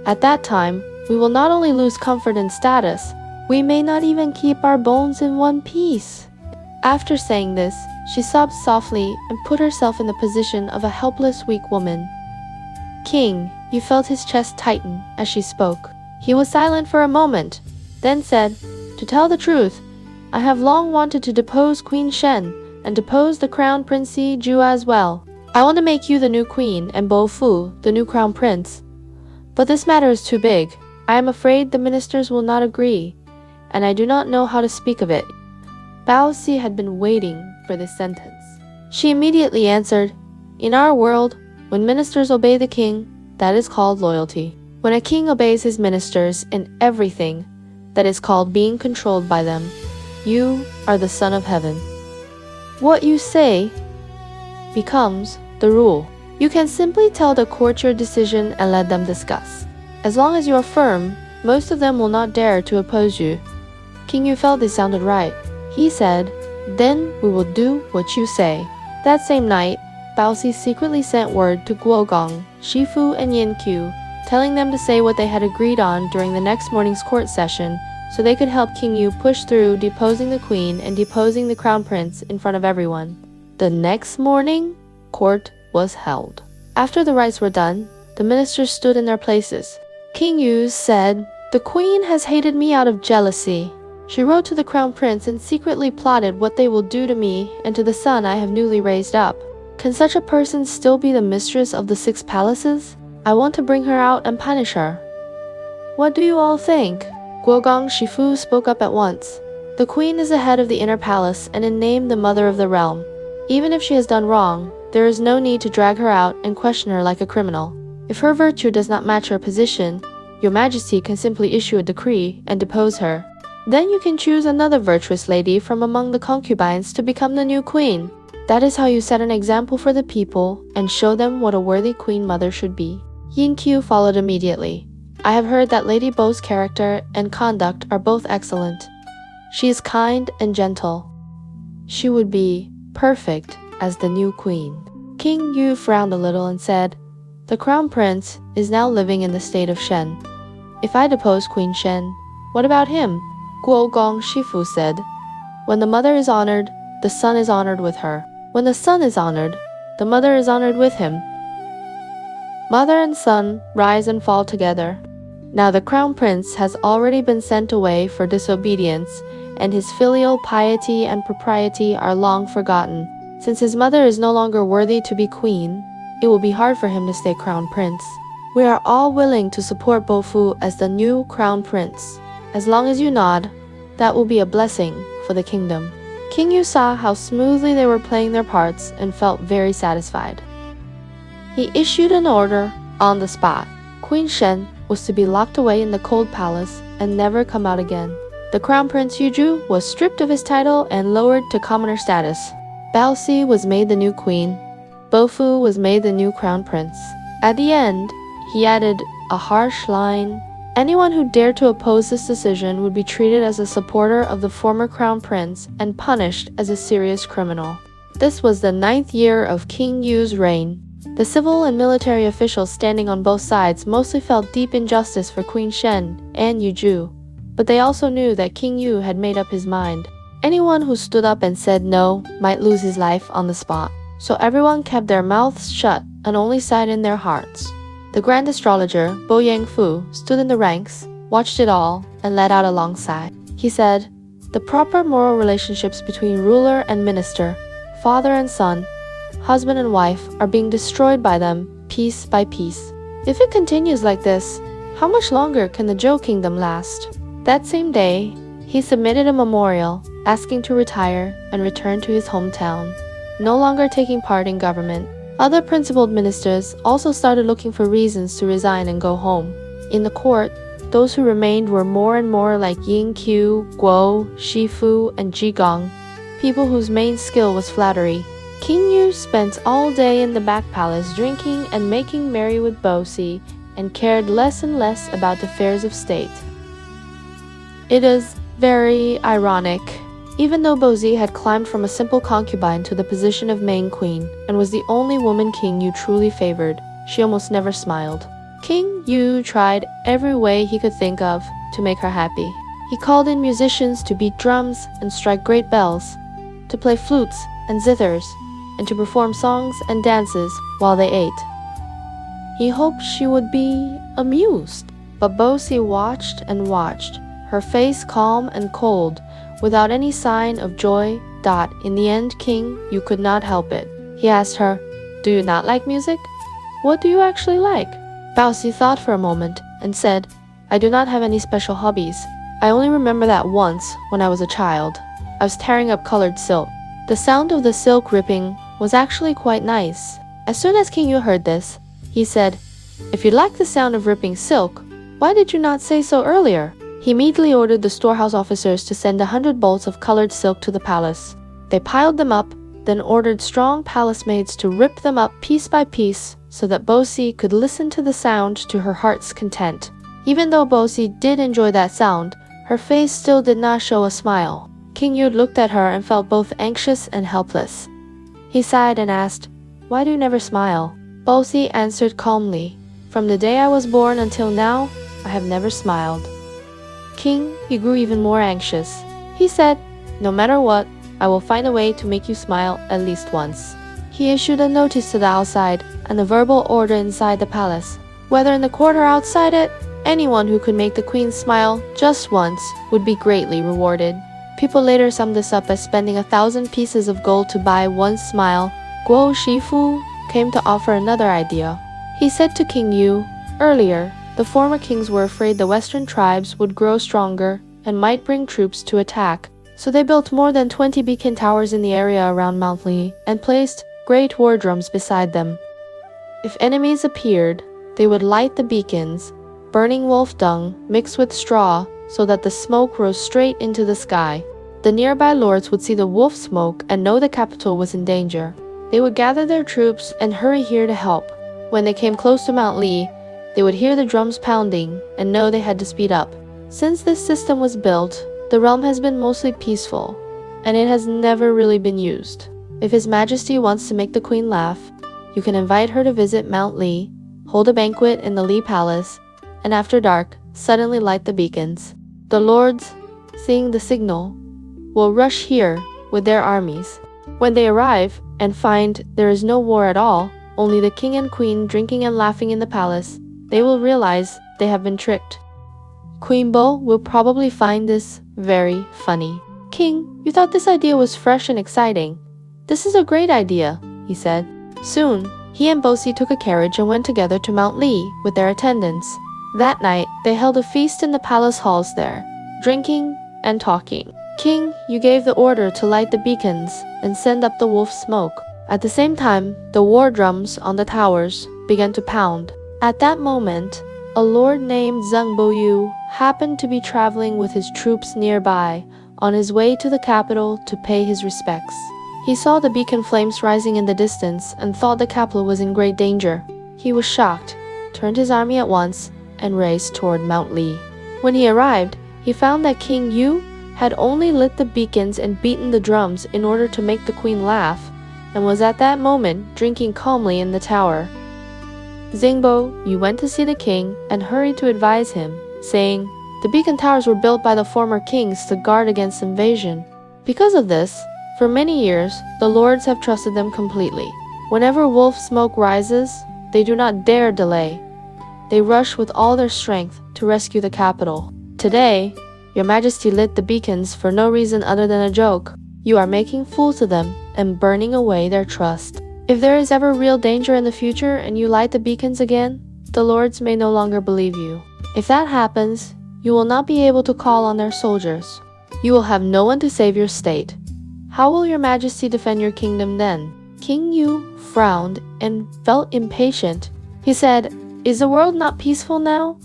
[SPEAKER 2] At that time, we will not only lose comfort and status, we may not even keep our bones in one piece." After saying this, she sobbed softly and put herself in the position of a helpless, weak woman. King, you felt his chest tighten as she spoke. He was silent for a moment, then said, "To tell the truth, I have long wanted to depose Queen Shen and depose the Crown Prince Zhou as well. I want to make you the new queen and Bofu the new crown prince. But this matter is too big. I am afraid the ministers will not agree, and I do not know how to speak of it." Bao Si had been waiting for this sentence. She immediately answered, "In our world, when ministers obey the king, that is called loyalty. When a king obeys his ministers in everything, that is called being controlled by them. You are the son of heaven. What you say becomes the rule. You can simply tell the court your decision and let them discuss. As long as you are firm, most of them will not dare to oppose you." King Yu felt this sounded right. He said, "Then we will do what you say." That same night, Bao Si secretly sent word to Guogong, Shifu, and Yanqiu, telling them to say what they had agreed on during the next morning's court session so they could help King Yu push through deposing the queen and deposing the crown prince in front of everyone. The next morning, court was held. After the rites were done, the ministers stood in their places. King Yu said, "The queen has hated me out of jealousy. She wrote to the crown prince and secretly plotted what they will do to me and to the son I have newly raised up. Can such a person still be the mistress of the 6 palaces? I want to bring her out and punish her. What do you all think?" Guogong Shifu spoke up at once. "The queen is the head of the inner palace and in name the mother of the realm. Even if she has done wrong, there is no need to drag her out and question her like a criminal. If her virtue does not match her position, your majesty can simply issue a decree and depose her. Then you can choose another virtuous lady from among the concubines to become the new queen. That is how you set an example for the people and show them what a worthy queen mother should be." Yanqiu followed immediately. "I have heard that Lady Bo's character and conduct are both excellent. She is kind and gentle. She would be perfect as the new queen." King Yu frowned a little and said, "The crown prince is now living in the state of Shen. If I depose Queen Shen, what about him?" Guogong Shifu said, "When the mother is honored, the son is honored with her. When the son is honored, the mother is honored with him. Mother and son rise and fall together. Now the crown prince has already been sent away for disobedience, and his filial piety and propriety are long forgotten. Since his mother is no longer worthy to be queen, it will be hard for him to stay crown prince. We are all willing to support Bofu as the new crown prince. As long as you nod, that will be a blessing for the kingdom." King Yu saw how smoothly they were playing their parts and felt very satisfied. He issued an order on the spot. Queen Shen was to be locked away in the cold palace and never come out again. The crown prince Yuzhu was stripped of his title and lowered to commoner status. Bao Si was made the new queen. Bofu was made the new crown prince. At the end, he added a harsh line. Anyone who dared to oppose this decision would be treated as a supporter of the former crown prince and punished as a serious criminal. This was the 9th year of King Yu's reign. The civil and military officials standing on both sides mostly felt deep injustice for Queen Shen and Zhou, but they also knew that King Yu had made up his mind. Anyone who stood up and said no might lose his life on the spot. So everyone kept their mouths shut and only sighed in their hearts. The Grand Astrologer, Bo Yangfu, stood in the ranks, watched it all, and let out a long sigh. He said, "The proper moral relationships between ruler and minister, father and son, husband and wife are being destroyed by them, piece by piece. If it continues like this, how much longer can the Zhou kingdom last?" That same day, he submitted a memorial asking to retire and return to his hometown, no longer taking part in government. Other principled ministers also started looking for reasons to resign and go home. In the court, those who remained were more and more like Ying Qiu, Guo, Shifu, and Jigong, people whose main skill was flattery. King Yu spent all day in the back palace drinking and making merry with Bosi, and cared less and less about affairs of state. It is very ironic. Even though Bozi had climbed from a simple concubine to the position of main queen and was the only woman King Yu truly favored, she almost never smiled. King Yu tried every way he could think of to make her happy. He called in musicians to beat drums and strike great bells, to play flutes and zithers, and to perform songs and dances while they ate. He hoped she would be amused, but Bosi watched and watched, her face calm and cold, without any sign of joy. In the end, King Yu could not help it. He asked her, "Do you not like music? What do you actually like?" Bosi thought for a moment and said, "I do not have any special hobbies. I only remember that once, when I was a child, I was tearing up colored silk. The sound of the silk ripping was actually quite nice." As soon as King Yu heard this, he said, "If you like the sound of ripping silk, why did you not say so earlier?" He immediately ordered the storehouse officers to send 100 bolts of colored silk to the palace. They piled them up, then ordered strong palace maids to rip them up piece by piece so that Bosi could listen to the sound to her heart's content. Even though Bosi did enjoy that sound, her face still did not show a smile. King Yu looked at her and felt both anxious and helpless. He sighed and asked, "Why do you never smile?" Bosi answered calmly, "From the day I was born until now, I have never smiled." King Yu grew even more anxious. He said, "No matter what, I will find a way to make you smile at least once." He issued a notice to the outside and a verbal order inside the palace. Whether in the court or outside it, anyone who could make the queen smile just once would be greatly rewarded. People later summed this up as spending 1,000 pieces of gold to buy one smile. Guo Shifu came to offer another idea. He said to King Yu, "Earlier, the former kings were afraid the western tribes would grow stronger and might bring troops to attack, so they built more than 20 beacon towers in the area around Mount Li and placed great war drums beside them. If enemies appeared, they would light the beacons, burning wolf dung mixed with straw so that the smoke rose straight into the sky. The nearby lords would see the wolf smoke and know the capital was in danger. They would gather their troops and hurry here to help. When they came close to Mount Li, they would hear the drums pounding and know they had to speed up. Since this system was built, the realm has been mostly peaceful, and it has never really been used. If His Majesty wants to make the Queen laugh, you can invite her to visit Mount Li, hold a banquet in the Li Palace, and after dark, suddenly light the beacons. The lords, seeing the signal, will rush here with their armies. When they arrive and find there is no war at all, only the king and queen drinking and laughing in the palace, they will realize they have been tricked. Queen Bo will probably find this very funny. King, you thought this idea was fresh and exciting. This is a great idea, he said. Soon, he and Bosi took a carriage and went together to Mount Li with their attendants. That night, they held a feast in the palace halls there, drinking and talking. King, you gave the order to light the beacons and send up the wolf smoke. At the same time, the war drums on the towers began to pound. At that moment, a lord named Zheng Boyu happened to be traveling with his troops nearby on his way to the capital to pay his respects. He saw the beacon flames rising in the distance and thought the capital was in great danger. He was shocked, turned his army at once, and raced toward Mount Li. When he arrived, he found that King Yu had only lit the beacons and beaten the drums in order to make the queen laugh, and was at that moment drinking calmly in the tower. Zhou Yu went to see the king and hurried to advise him, saying, "The beacon towers were built by the former kings to guard against invasion. Because of this, for many years, the lords have trusted them completely. Whenever wolf smoke rises, they do not dare delay. They rush with all their strength to rescue the capital. Today, Your Majesty lit the beacons for no reason other than a joke. You are making fools of them and burning away their trust. If there is ever real danger in the future and you light the beacons again, the lords may no longer believe you. If that happens, you will not be able to call on their soldiers. You will have no one to save your state. How will Your Majesty defend your kingdom then?" King Yu frowned and felt impatient. He said, "Is the world not peaceful now?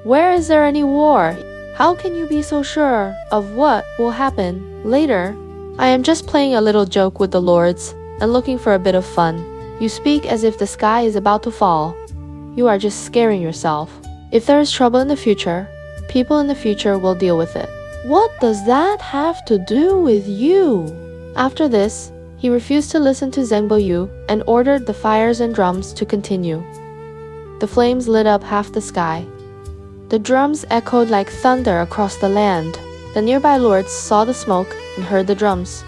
[SPEAKER 2] Where is there any war? How can you be so sure of what will happen later?" "I am just playing a little joke with the lords and looking for a bit of fun. You speak as if the sky is about to fall. You are just scaring yourself. If there is trouble in the future, people in the future will deal with it." "What does that have to do with you?" After this, he refused to listen to Zhou Yu and ordered the fires and drums to continue. The flames lit up half the sky. The drums echoed like thunder across the land. The nearby lords saw the smoke and heard the drums.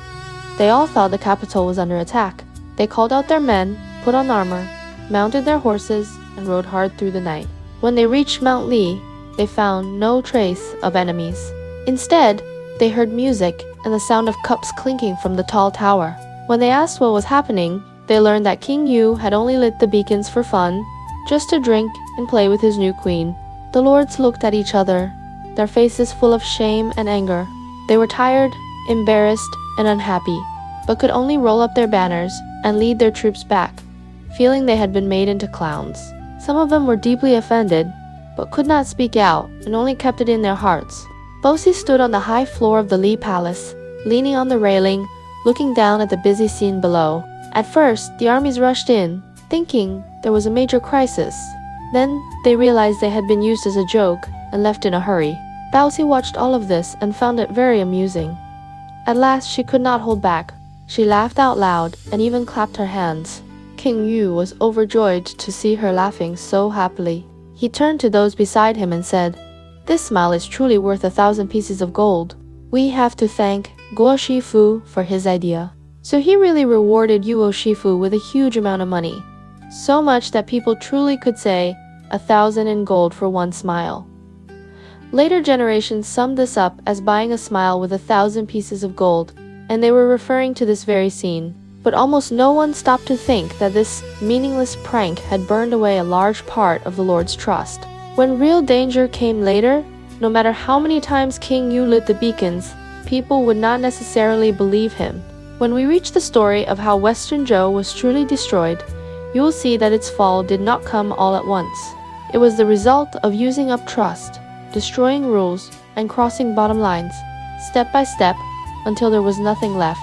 [SPEAKER 2] They all thought the capital was under attack. They called out their men, put on armor, mounted their horses, and rode hard through the night. When they reached Mount Li, they found no trace of enemies. Instead, they heard music and the sound of cups clinking from the tall tower. When they asked what was happening, they learned that King Yu had only lit the beacons for fun, just to drink and play with his new queen. The lords looked at each other, their faces full of shame and anger. They were tired, embarrassed, and unhappy, but could only roll up their banners and lead their troops back, feeling they had been made into clowns. Some of them were deeply offended, but could not speak out and only kept it in their hearts. Bosi stood on the high floor of the Li Palace, leaning on the railing, looking down at the busy scene below. At first, the armies rushed in, thinking there was a major crisis. Then, they realized they had been used as a joke and left in a hurry. Bosi watched all of this and found it very amusing. At last, she could not hold back. She laughed out loud and even clapped her hands. King Yu was overjoyed to see her laughing so happily. He turned to those beside him and said, "This smile is truly worth 1,000 pieces of gold. We have to thank Guo Shifu for his idea." So he really rewarded Yuo Shifu with a huge amount of money. So much that people truly could say 1,000 in gold for one smile. Later generations summed this up as buying a smile with 1,000 pieces of gold, and they were referring to this very scene. But almost no one stopped to think that this meaningless prank had burned away a large part of the Lord's trust. When real danger came later, no matter how many times King Yu lit the beacons, people would not necessarily believe him. When we reach the story of how Western Zhou was truly destroyed, you will see that its fall did not come all at once. It was the result of using up trust, destroying rules, and crossing bottom lines, step by step, until there was nothing left.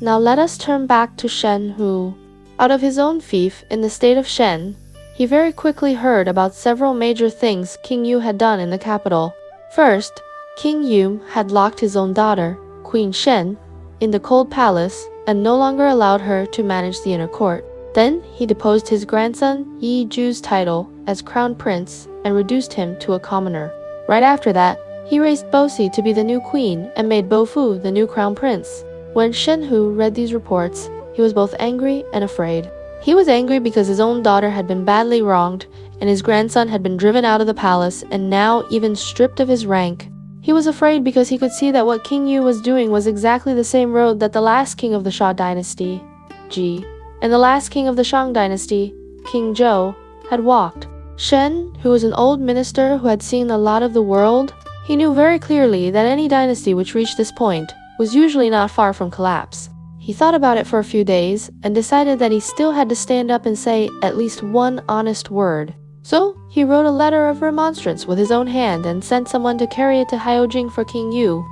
[SPEAKER 2] Now let us turn back to Shen Hu. Out of his own fief in the state of Shen, he very quickly heard about several major things King Yu had done in the capital. First, King Yu had locked his own daughter, Queen Shen, in the cold palace and no longer allowed her to manage the inner court. Then he deposed his grandson Yi Zhu's title as crown prince and reduced him to a commoner. Right after that, he raised Bosi to be the new queen and made Bofu the new crown prince. When Shen Hu read these reports, he was both angry and afraid. He was angry because his own daughter had been badly wronged, and his grandson had been driven out of the palace and now even stripped of his rank. He was afraid because he could see that what King Yu was doing was exactly the same road that the last king of the Xia dynasty, Ji, and the last king of the Shang dynasty, King Zhou, had walked. Shen, who was an old minister who had seen a lot of the world, he knew very clearly that any dynasty which reached this point was usually not far from collapse. He thought about it for a few days and decided that he still had to stand up and say at least one honest word. So he wrote a letter of remonstrance with his own hand and sent someone to carry it to Haiyojing for King Yu.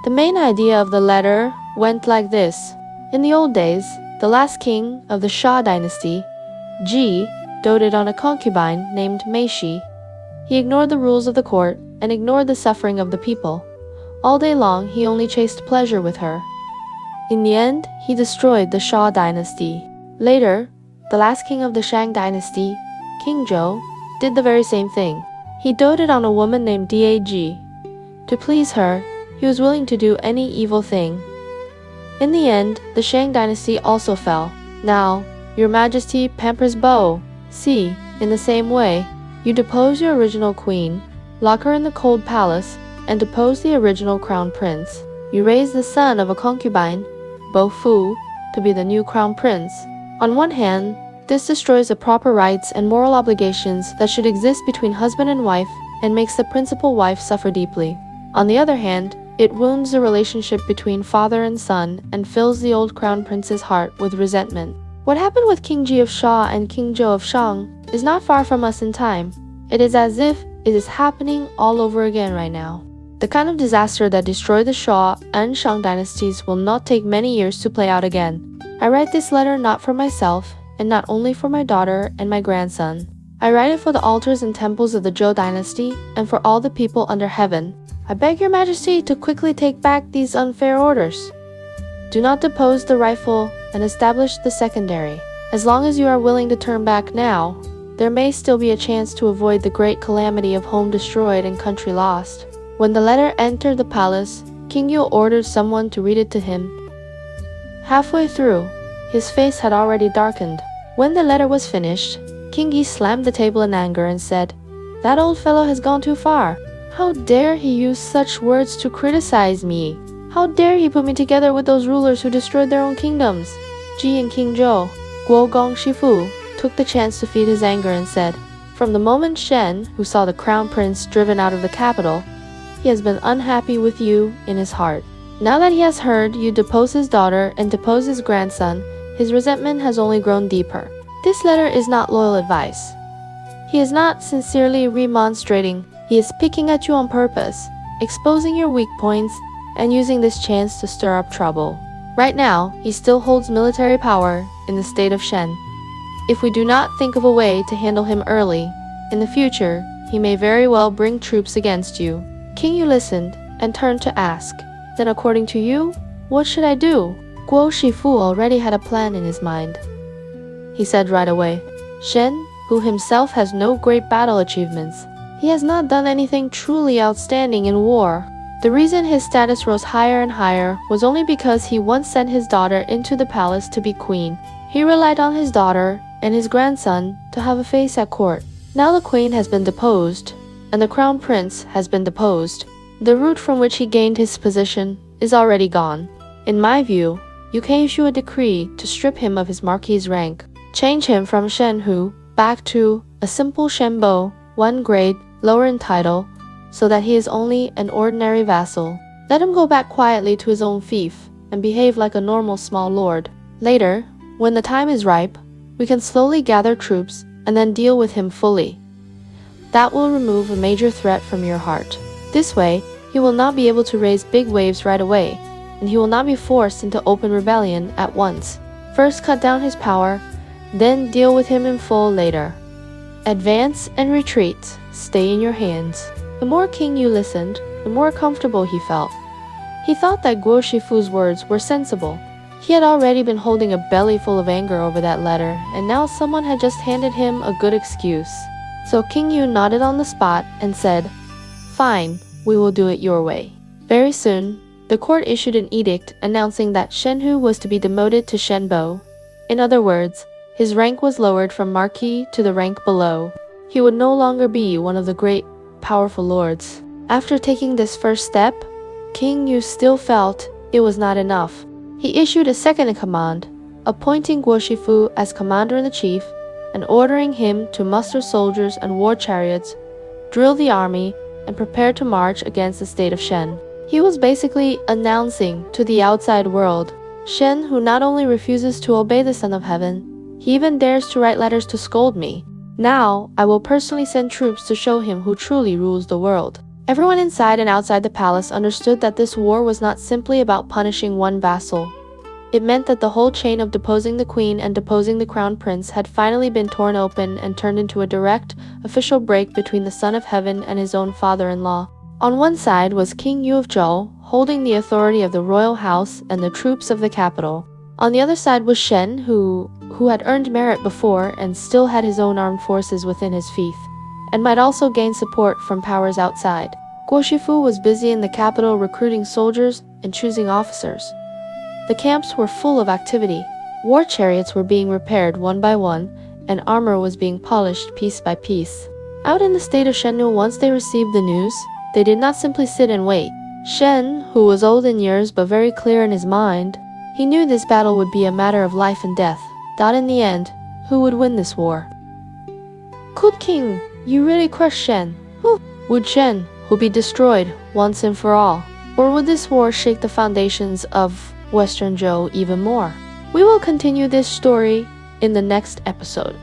[SPEAKER 2] The main idea of the letter went like this: In the old days, the last king of the Xia dynasty, Ji, doted on a concubine named Meishi. He ignored the rules of the court and ignored the suffering of the people. All day long, he only chased pleasure with her. In the end, he destroyed the Xia dynasty. Later, the last king of the Shang dynasty, King Zhou, did the very same thing. He doted on a woman named Dag. To please her, he was willing to do any evil thing. In the end, the Shang dynasty also fell. Now, your majesty pampers Bo. See, in the same way, you depose your original queen, lock her in the cold palace, and depose the original crown prince. You raise the son of a concubine, Bo Fu, to be the new crown prince. On one hand, this destroys the proper rights and moral obligations that should exist between husband and wife and makes the principal wife suffer deeply. On the other hand, it wounds the relationship between father and son and fills the old crown prince's heart with resentment. What happened with King Ji of Xia and King Zhou of Shang is not far from us in time. It is as if it is happening all over again right now. The kind of disaster that destroyed the Xia and Shang dynasties will not take many years to play out again. I write this letter not for myself, and not only for my daughter and my grandson. I write it for the altars and temples of the Zhou dynasty and for all the people under heaven. I beg your majesty to quickly take back these unfair orders. Do not depose the rightful and establish the secondary. As long as you are willing to turn back now, there may still be a chance to avoid the great calamity of home destroyed and country lost. When the letter entered the palace, King Yu ordered someone to read it to him. Halfway through, his face had already darkened. When the letter was finished, King Yi slammed the table in anger and said, "That old fellow has gone too far. How dare he use such words to criticize me? How dare he put me together with those rulers who destroyed their own kingdoms?" Ji and King Zhou, Guo Gong Shifu, took the chance to feed his anger and said, "From the moment Shen, who saw the crown prince driven out of the capital, he has been unhappy with you in his heart. Now that he has heard you depose his daughter and depose his grandson, his resentment has only grown deeper. This letter is not loyal advice. He is not sincerely remonstrating. He is picking at you on purpose, exposing your weak points, and using this chance to stir up trouble. Right now, he still holds military power in the state of Shen. If we do not think of a way to handle him early, in the future, he may very well bring troops against you." King Yu listened and turned to ask, "Then according to you, what should I do?" Guo Shifu already had a plan in his mind. He said right away, "Shen, who himself has no great battle achievements, he has not done anything truly outstanding in war. The reason his status rose higher and higher was only because he once sent his daughter into the palace to be queen. He relied on his daughter and his grandson to have a face at court. Now the queen has been deposed, and the crown prince has been deposed. The root from which he gained his position is already gone. In my view, you can issue a decree to strip him of his marquis rank. Change him from Shenhu back to a simple Shenbo, one grade lower in title, so that he is only an ordinary vassal. Let him go back quietly to his own fief and behave like a normal small lord. Later, when the time is ripe, we can slowly gather troops and then deal with him fully. That will remove a major threat from your heart. This way, he will not be able to raise big waves right away, and he will not be forced into open rebellion at once. First cut down his power, then deal with him in full later. Advance and retreat stay in your hands." The more King Yu listened, the more comfortable he felt. He thought that Guo Shifu's words were sensible. He had already been holding a belly full of anger over that letter, and now someone had just handed him a good excuse. So King Yu nodded on the spot and said, "Fine, we will do it your way." Very soon, the court issued an edict announcing that Shenhu was to be demoted to Shenbo. In other words, his rank was lowered from marquis to the rank below. He would no longer be one of the great, powerful lords. After taking this first step, King Yu still felt it was not enough. He issued a second command, appointing Guo Shifu as commander-in-chief and ordering him to muster soldiers and war chariots, drill the army, and prepare to march against the state of Shen. He was basically announcing to the outside world, Shen, who not only refuses to obey the Son of Heaven, he even dares to write letters to scold me. Now, I will personally send troops to show him who truly rules the world. Everyone inside and outside the palace understood that this war was not simply about punishing one vassal. It meant that the whole chain of deposing the queen and deposing the crown prince had finally been torn open and turned into a direct, official break between the Son of Heaven and his own father-in-law. On one side was King Yu of Zhou, holding the authority of the royal house and the troops of the capital. On the other side was Shen, who had earned merit before and still had his own armed forces within his fief, and might also gain support from powers outside. Guo Shifu was busy in the capital recruiting soldiers and choosing officers. The camps were full of activity. War chariots were being repaired one by one, and armor was being polished piece by piece. Out in the state of Shennu, once they received the news, they did not simply sit and wait. Shen, who was old in years but very clear in his mind, he knew this battle would be a matter of life and death. That in the end, who would win this war? Could King, you really crush Shen? Would Shen, who be destroyed once and for all? Or would this war shake the foundations of Western Zhou even more? We will continue this story in the next episode.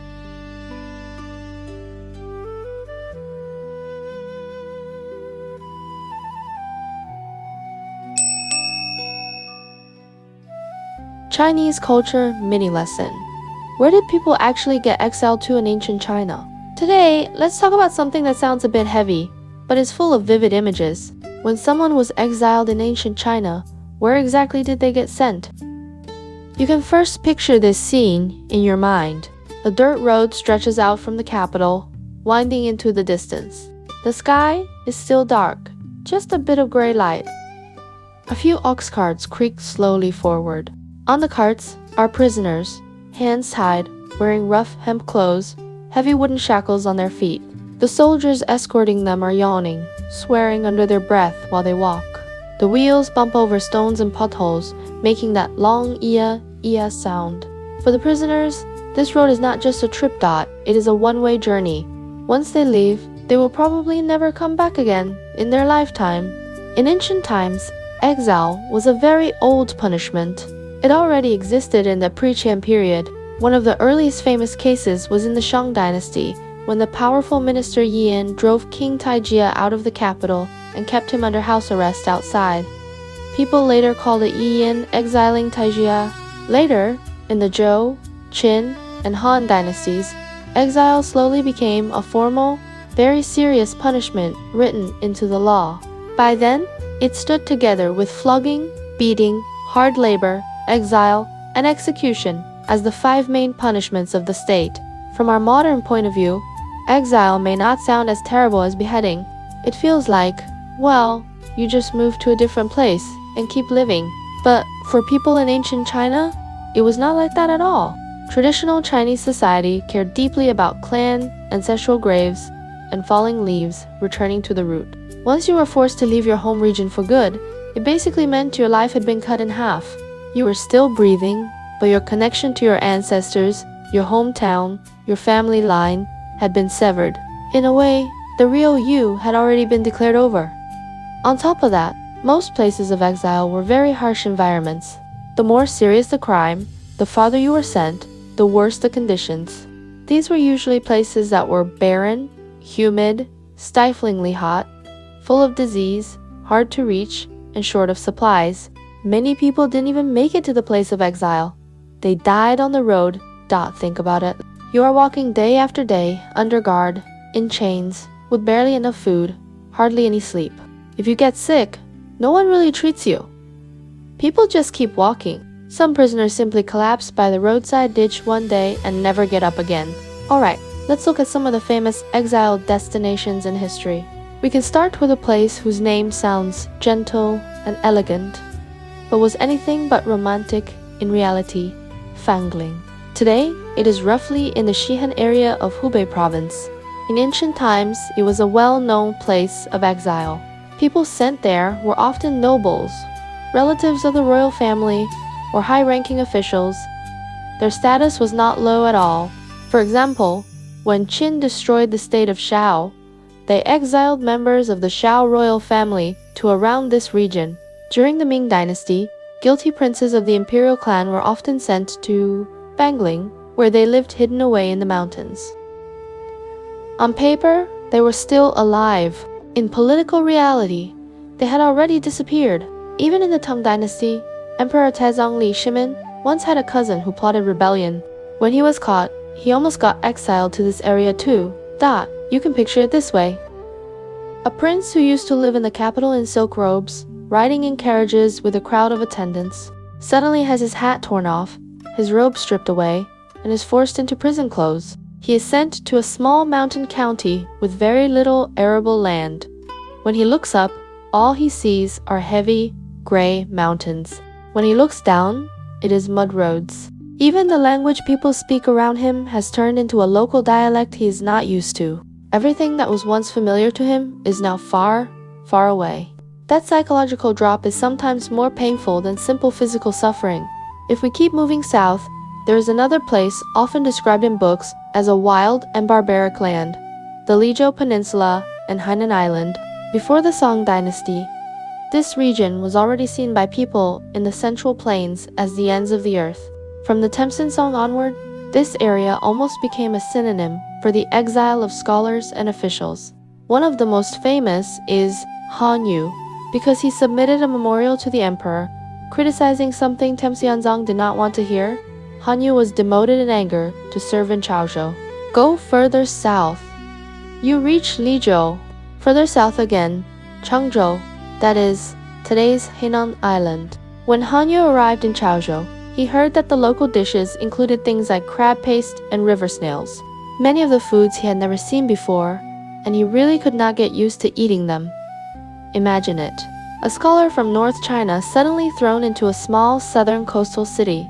[SPEAKER 2] Chinese culture mini lesson. Where did people actually get exiled to in ancient China? Today, let's talk about something that sounds a bit heavy, but is full of vivid images. When someone was exiled in ancient China, where exactly did they get sent? You can first picture this scene in your mind. A dirt road stretches out from the capital, winding into the distance. The sky is still dark, just a bit of gray light. A few ox carts creak slowly forward. On the carts are prisoners, hands tied, wearing rough hemp clothes, heavy wooden shackles on their feet. The soldiers escorting them are yawning, swearing under their breath while they walk. The wheels bump over stones and potholes, making that long iya sound. For the prisoners, this road is not just a trip dot, it is a one-way journey. Once they leave, they will probably never come back again in their lifetime. In ancient times, exile was a very old punishment. It already existed in the pre-Qian period. One of the earliest famous cases was in the Shang dynasty, when the powerful minister Yan drove King Taijia out of the capital and kept him under house arrest outside. People later called it Yan exiling Taijia. Later, in the Zhou, Qin, and Han dynasties, exile slowly became a formal, very serious punishment written into the law. By then, it stood together with flogging, beating, hard labor, exile, and execution as the 5 main punishments of the state. From our modern point of view, exile may not sound as terrible as beheading. It feels like, well, you just move to a different place and keep living. But for people in ancient China, it was not like that at all. Traditional Chinese society cared deeply about clan, ancestral graves, and falling leaves returning to the root. Once you were forced to leave your home region for good, it basically meant your life had been cut in half. You were still breathing, but your connection to your ancestors, your hometown, your family line had been severed. In a way, the real you had already been declared over. On top of that, most places of exile were very harsh environments. The more serious the crime, the farther you were sent, the worse the conditions. These were usually places that were barren, humid, stiflingly hot, full of disease, hard to reach, and short of supplies. Many people didn't even make it to the place of exile. They died on the road. Think about it. You are walking day after day, under guard, in chains, with barely enough food, hardly any sleep. If you get sick, no one really treats you. People just keep walking. Some prisoners simply collapse by the roadside ditch one day and never get up again. Alright, let's look at some of the famous exile destinations in history. We can start with a place whose name sounds gentle and elegant, but was anything but romantic in reality, Fangling. Today, it is roughly in the Xihan area of Hubei province. In ancient times, it was a well-known place of exile. People sent there were often nobles, relatives of the royal family, or high-ranking officials. Their status was not low at all. For example, when Qin destroyed the state of Shao, they exiled members of the Shao royal family to around this region. During the Ming dynasty, guilty princes of the imperial clan were often sent to Fangling, where they lived hidden away in the mountains. On paper, they were still alive. In political reality, they had already disappeared. Even in the Tang dynasty, Emperor Taizong Li Shimin once had a cousin who plotted rebellion. When he was caught, he almost got exiled to this area too. You can picture it this way. A prince who used to live in the capital in silk robes, riding in carriages with a crowd of attendants, suddenly has his hat torn off, his robe stripped away, and is forced into prison clothes. He is sent to a small mountain county with very little arable land. When he looks up, all he sees are heavy, gray mountains. When he looks down, it is mud roads. Even the language people speak around him has turned into a local dialect he is not used to. Everything that was once familiar to him is now far, far away. That psychological drop is sometimes more painful than simple physical suffering. If we keep moving south, there is another place often described in books as a wild and barbaric land, the Lizhou Peninsula and Hainan Island. Before the Song dynasty, this region was already seen by people in the Central Plains as the ends of the earth. From the Temsin Song onward, this area almost became a synonym for the exile of scholars and officials. One of the most famous is Han Yu, because he submitted a memorial to the emperor, criticizing something Temxianzong did not want to hear. Han Yu was demoted in anger to serve in Chaozhou. Go further south. You reach Lizhou. Further south again, Changzhou, that is, today's Hainan Island. When Han Yu arrived in Chaozhou, he heard that the local dishes included things like crab paste and river snails, many of the foods he had never seen before, and he really could not get used to eating them. Imagine it. A scholar from North China suddenly thrown into a small southern coastal city.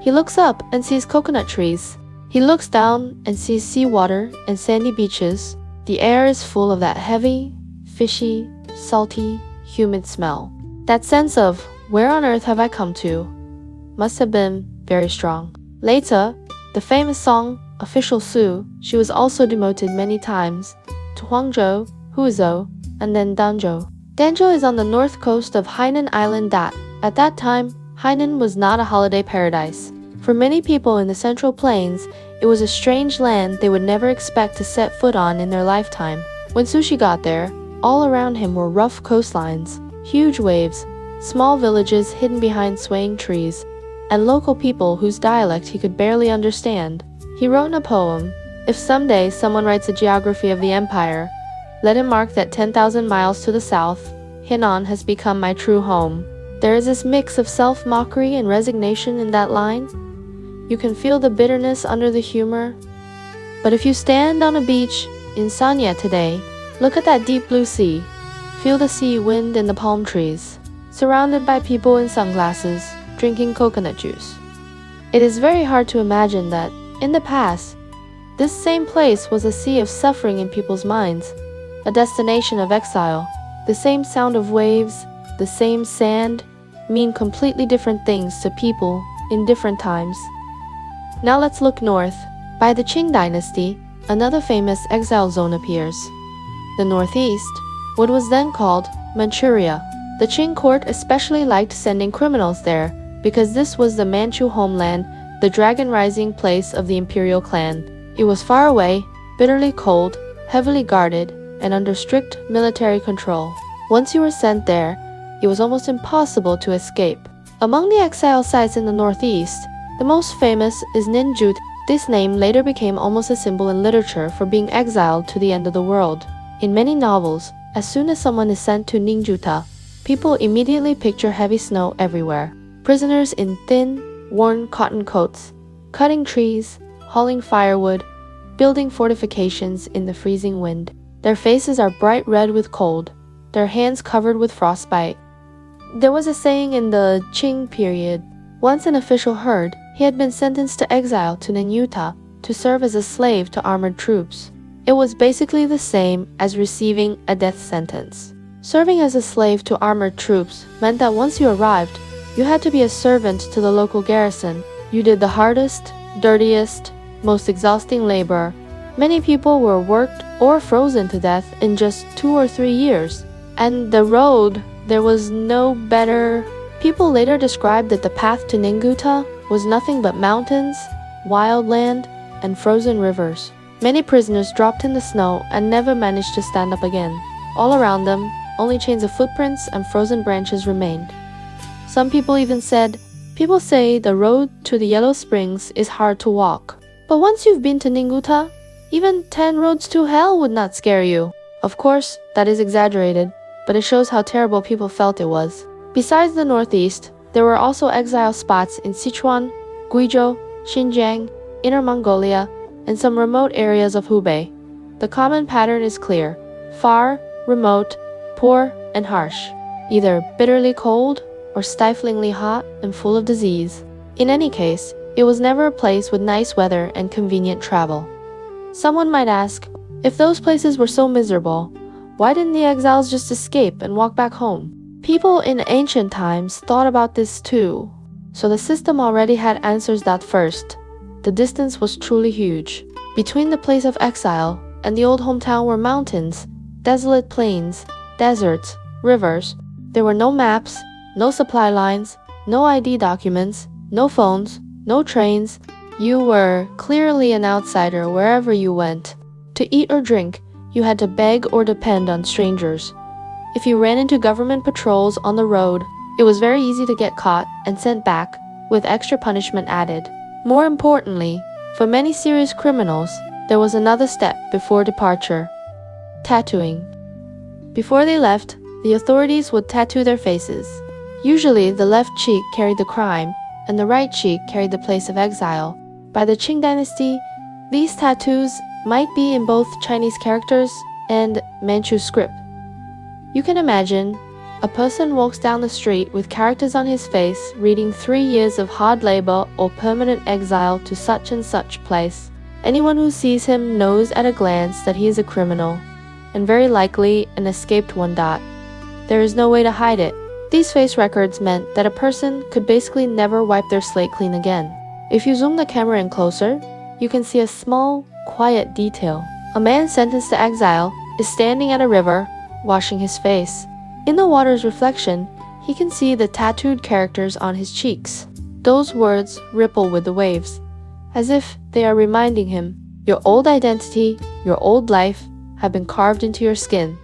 [SPEAKER 2] He looks up and sees coconut trees. He looks down and sees seawater and sandy beaches. The air is full of that heavy, fishy, salty, humid smell. That sense of, where on earth have I come to, must have been very strong. Later, the famous song, Official Su, she was also demoted many times to Huangzhou, Huzhou, and then Danzhou. Danzhou is on the north coast of Hainan Island that, at that time, Hainan was not a holiday paradise. For many people in the Central Plains, it was a strange land they would never expect to set foot on in their lifetime. When Sushi got there, all around him were rough coastlines, huge waves, small villages hidden behind swaying trees, and local people whose dialect he could barely understand. He wrote in a poem, "If someday someone writes a geography of the empire, let him mark that 10,000 miles to the south, Hainan has become my true home." There is this mix of self-mockery and resignation in that line. You can feel the bitterness under the humor. But if you stand on a beach in Sanya today, look at that deep blue sea, feel the sea wind in the palm trees, surrounded by people in sunglasses, drinking coconut juice. It is very hard to imagine that, in the past, this same place was a sea of suffering in people's minds, a destination of exile. The same sound of waves, the same sand, mean completely different things to people in different times. Now let's look north. By the Qing dynasty, another famous exile zone appears. The northeast, what was then called Manchuria. The Qing court especially liked sending criminals there because this was the Manchu homeland, the dragon rising place of the imperial clan. It was far away, bitterly cold, heavily guarded, and under strict military control. Once you were sent there, it was almost impossible to escape. Among the exile sites in the northeast, the most famous is Ninjut. This name later became almost a symbol in literature for being exiled to the end of the world. In many novels, as soon as someone is sent to Ningjuta, people immediately picture heavy snow everywhere. Prisoners in thin, worn cotton coats, cutting trees, hauling firewood, building fortifications in the freezing wind. Their faces are bright red with cold, their hands covered with frostbite. There was a saying in the Qing period. Once an official heard he had been sentenced to exile to Nanyuta to serve as a slave to armored troops. It was basically the same as receiving a death sentence. Serving as a slave to armored troops meant that once you arrived, you had to be a servant to the local garrison. You did the hardest, dirtiest, most exhausting labor. Many people were worked or frozen to death in just 2 or 3 years. And the road, there was no better. People later described that the path to Ninguta was nothing but mountains, wild land, and frozen rivers. Many prisoners dropped in the snow and never managed to stand up again. All around them, only chains of footprints and frozen branches remained. Some people even said, "People say the road to the Yellow Springs is hard to walk. But once you've been to Ninguta, even 10 roads to hell would not scare you." Of course, that is exaggerated, but it shows how terrible people felt it was. Besides the northeast, there were also exile spots in Sichuan, Guizhou, Xinjiang, Inner Mongolia, and some remote areas of Hubei. The common pattern is clear: far, remote, poor, and harsh. Either bitterly cold or stiflingly hot and full of disease. In any case, it was never a place with nice weather and convenient travel. Someone might ask, if those places were so miserable, why didn't the exiles just escape and walk back home? People in ancient times thought about this too, so the system already had answers that first. The distance was truly huge. Between the place of exile and the old hometown were mountains, desolate plains, deserts, rivers. There were no maps, no supply lines, no ID documents, no phones, no trains. You were clearly an outsider wherever you went. To eat or drink, you had to beg or depend on strangers. If you ran into government patrols on the road, it was very easy to get caught and sent back, with extra punishment added. More importantly, for many serious criminals, there was another step before departure: tattooing. Before they left, the authorities would tattoo their faces. Usually, the left cheek carried the crime, and the right cheek carried the place of exile. By the Qing dynasty, these tattoos might be in both Chinese characters and Manchu script. You can imagine, a person walks down the street with characters on his face reading 3 years of hard labor or permanent exile to such and such place. Anyone who sees him knows at a glance that he is a criminal, and very likely an escaped one. There is no way to hide it. These face records meant that a person could basically never wipe their slate clean again. If you zoom the camera in closer, you can see a small, quiet detail. A man sentenced to exile is standing at a river, washing his face. In the water's reflection, he can see the tattooed characters on his cheeks. Those words ripple with the waves, as if they are reminding him, your old identity, your old life, have been carved into your skin.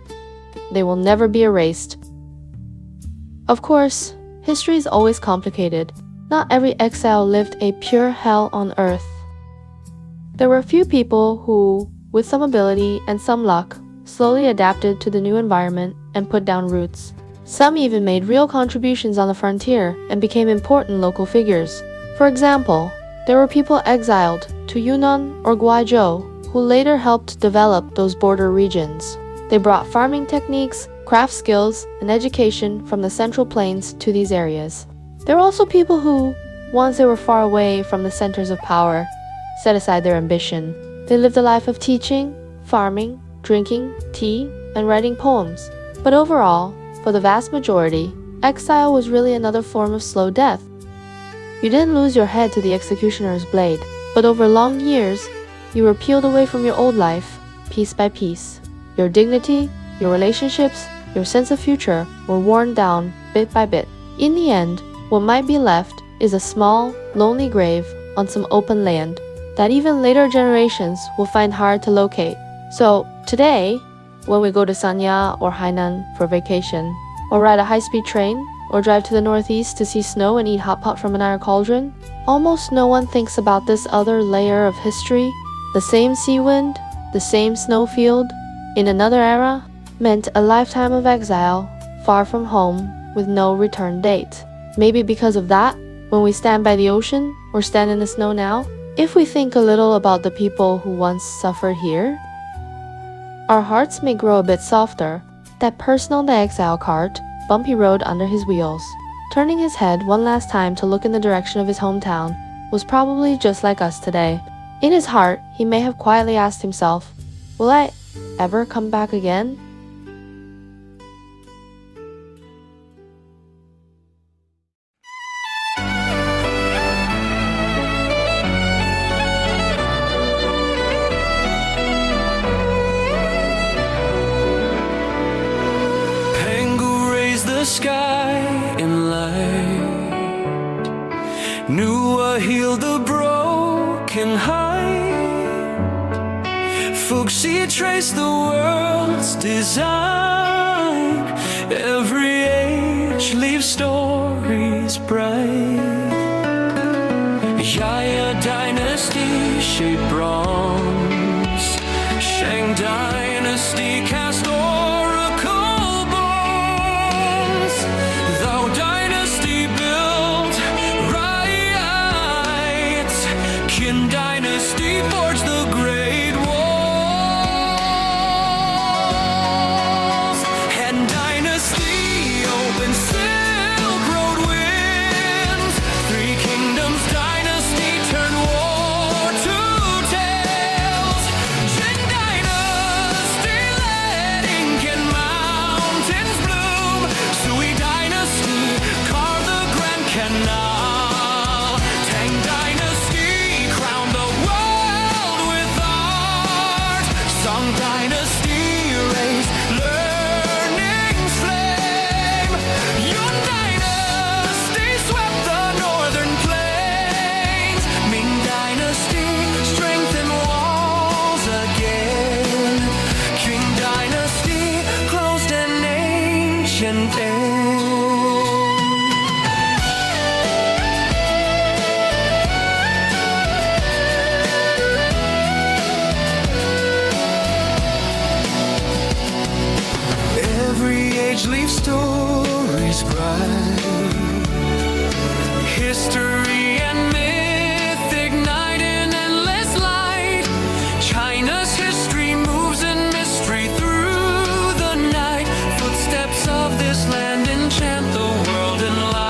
[SPEAKER 2] They will never be erased. Of course, history is always complicated. Not every exile lived a pure hell on earth. There were a few people who, with some ability and some luck, slowly adapted to the new environment and put down roots. Some even made real contributions on the frontier and became important local figures. For example, there were people exiled to Yunnan or Guizhou who later helped develop those border regions. They brought farming techniques, craft skills, and education from the Central Plains to these areas. There were also people who, once they were far away from the centers of power, set aside their ambition. They lived a life of teaching, farming, drinking tea, and writing poems. But overall, for the vast majority, exile was really another form of slow death. You didn't lose your head to the executioner's blade, but over long years, you were peeled away from your old life, piece by piece. Your dignity, your relationships, your sense of future were worn down bit by bit. In the end, what might be left is a small, lonely grave on some open land that even later generations will find hard to locate. So, today, when we go to Sanya or Hainan for vacation, or ride a high-speed train, or drive to the northeast to see snow and eat hot pot from an iron cauldron, almost no one thinks about this other layer of history. The same sea wind, the same snowfield, in another era, meant a lifetime of exile, far from home, with no return date. Maybe because of that, when we stand by the ocean or stand in the snow now, if we think a little about the people who once suffered here, our hearts may grow a bit softer. That person on the exile cart, bumpy road under his wheels, turning his head one last time to look in the direction of his hometown, was probably just like us today. In his heart, he may have quietly asked himself, will I ever come back again?
[SPEAKER 3] Sky in light, Nua healed the broken heart. Fuxi traced the world's design. Every age leaves stories stories bright. Yaya dynasty shaped bronze. Shang dynasty cast oracle bones. Thou dynasty built right. Qin dynasty forged the great walls. Han dynasty opened Silk Road winds. Three Kingdoms dynasty turned war to tales. Qin dynasty led ink and mountains bloom. Sui dynasty carved the Grand Canal. Tang dynasty crowned the world with art. Song dynasty raised learning's flame. Yuan dynasty swept the northern plains. Ming dynasty strengthened walls again. Qing dynasty closed an ancient end. Every age leaves stories bright. History and myth ignite in endless light. China's history moves in mystery through the night. Footsteps of this land enchant the world in light.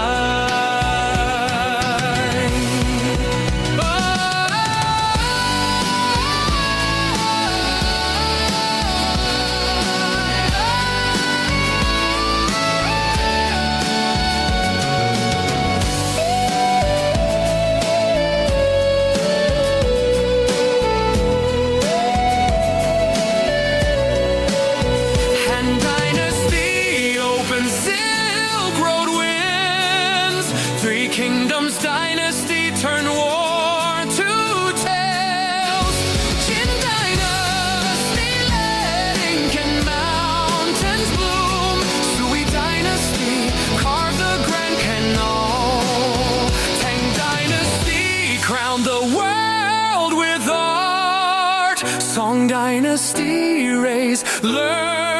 [SPEAKER 3] Han dynasty opened Silk Road winds. Three Kingdoms dynasty turned war to tales. Qin dynasty led ink and mountains bloom. Sui dynasty carved the Grand Canal. Tang dynasty crowned the world with art. Song dynasty raised learning.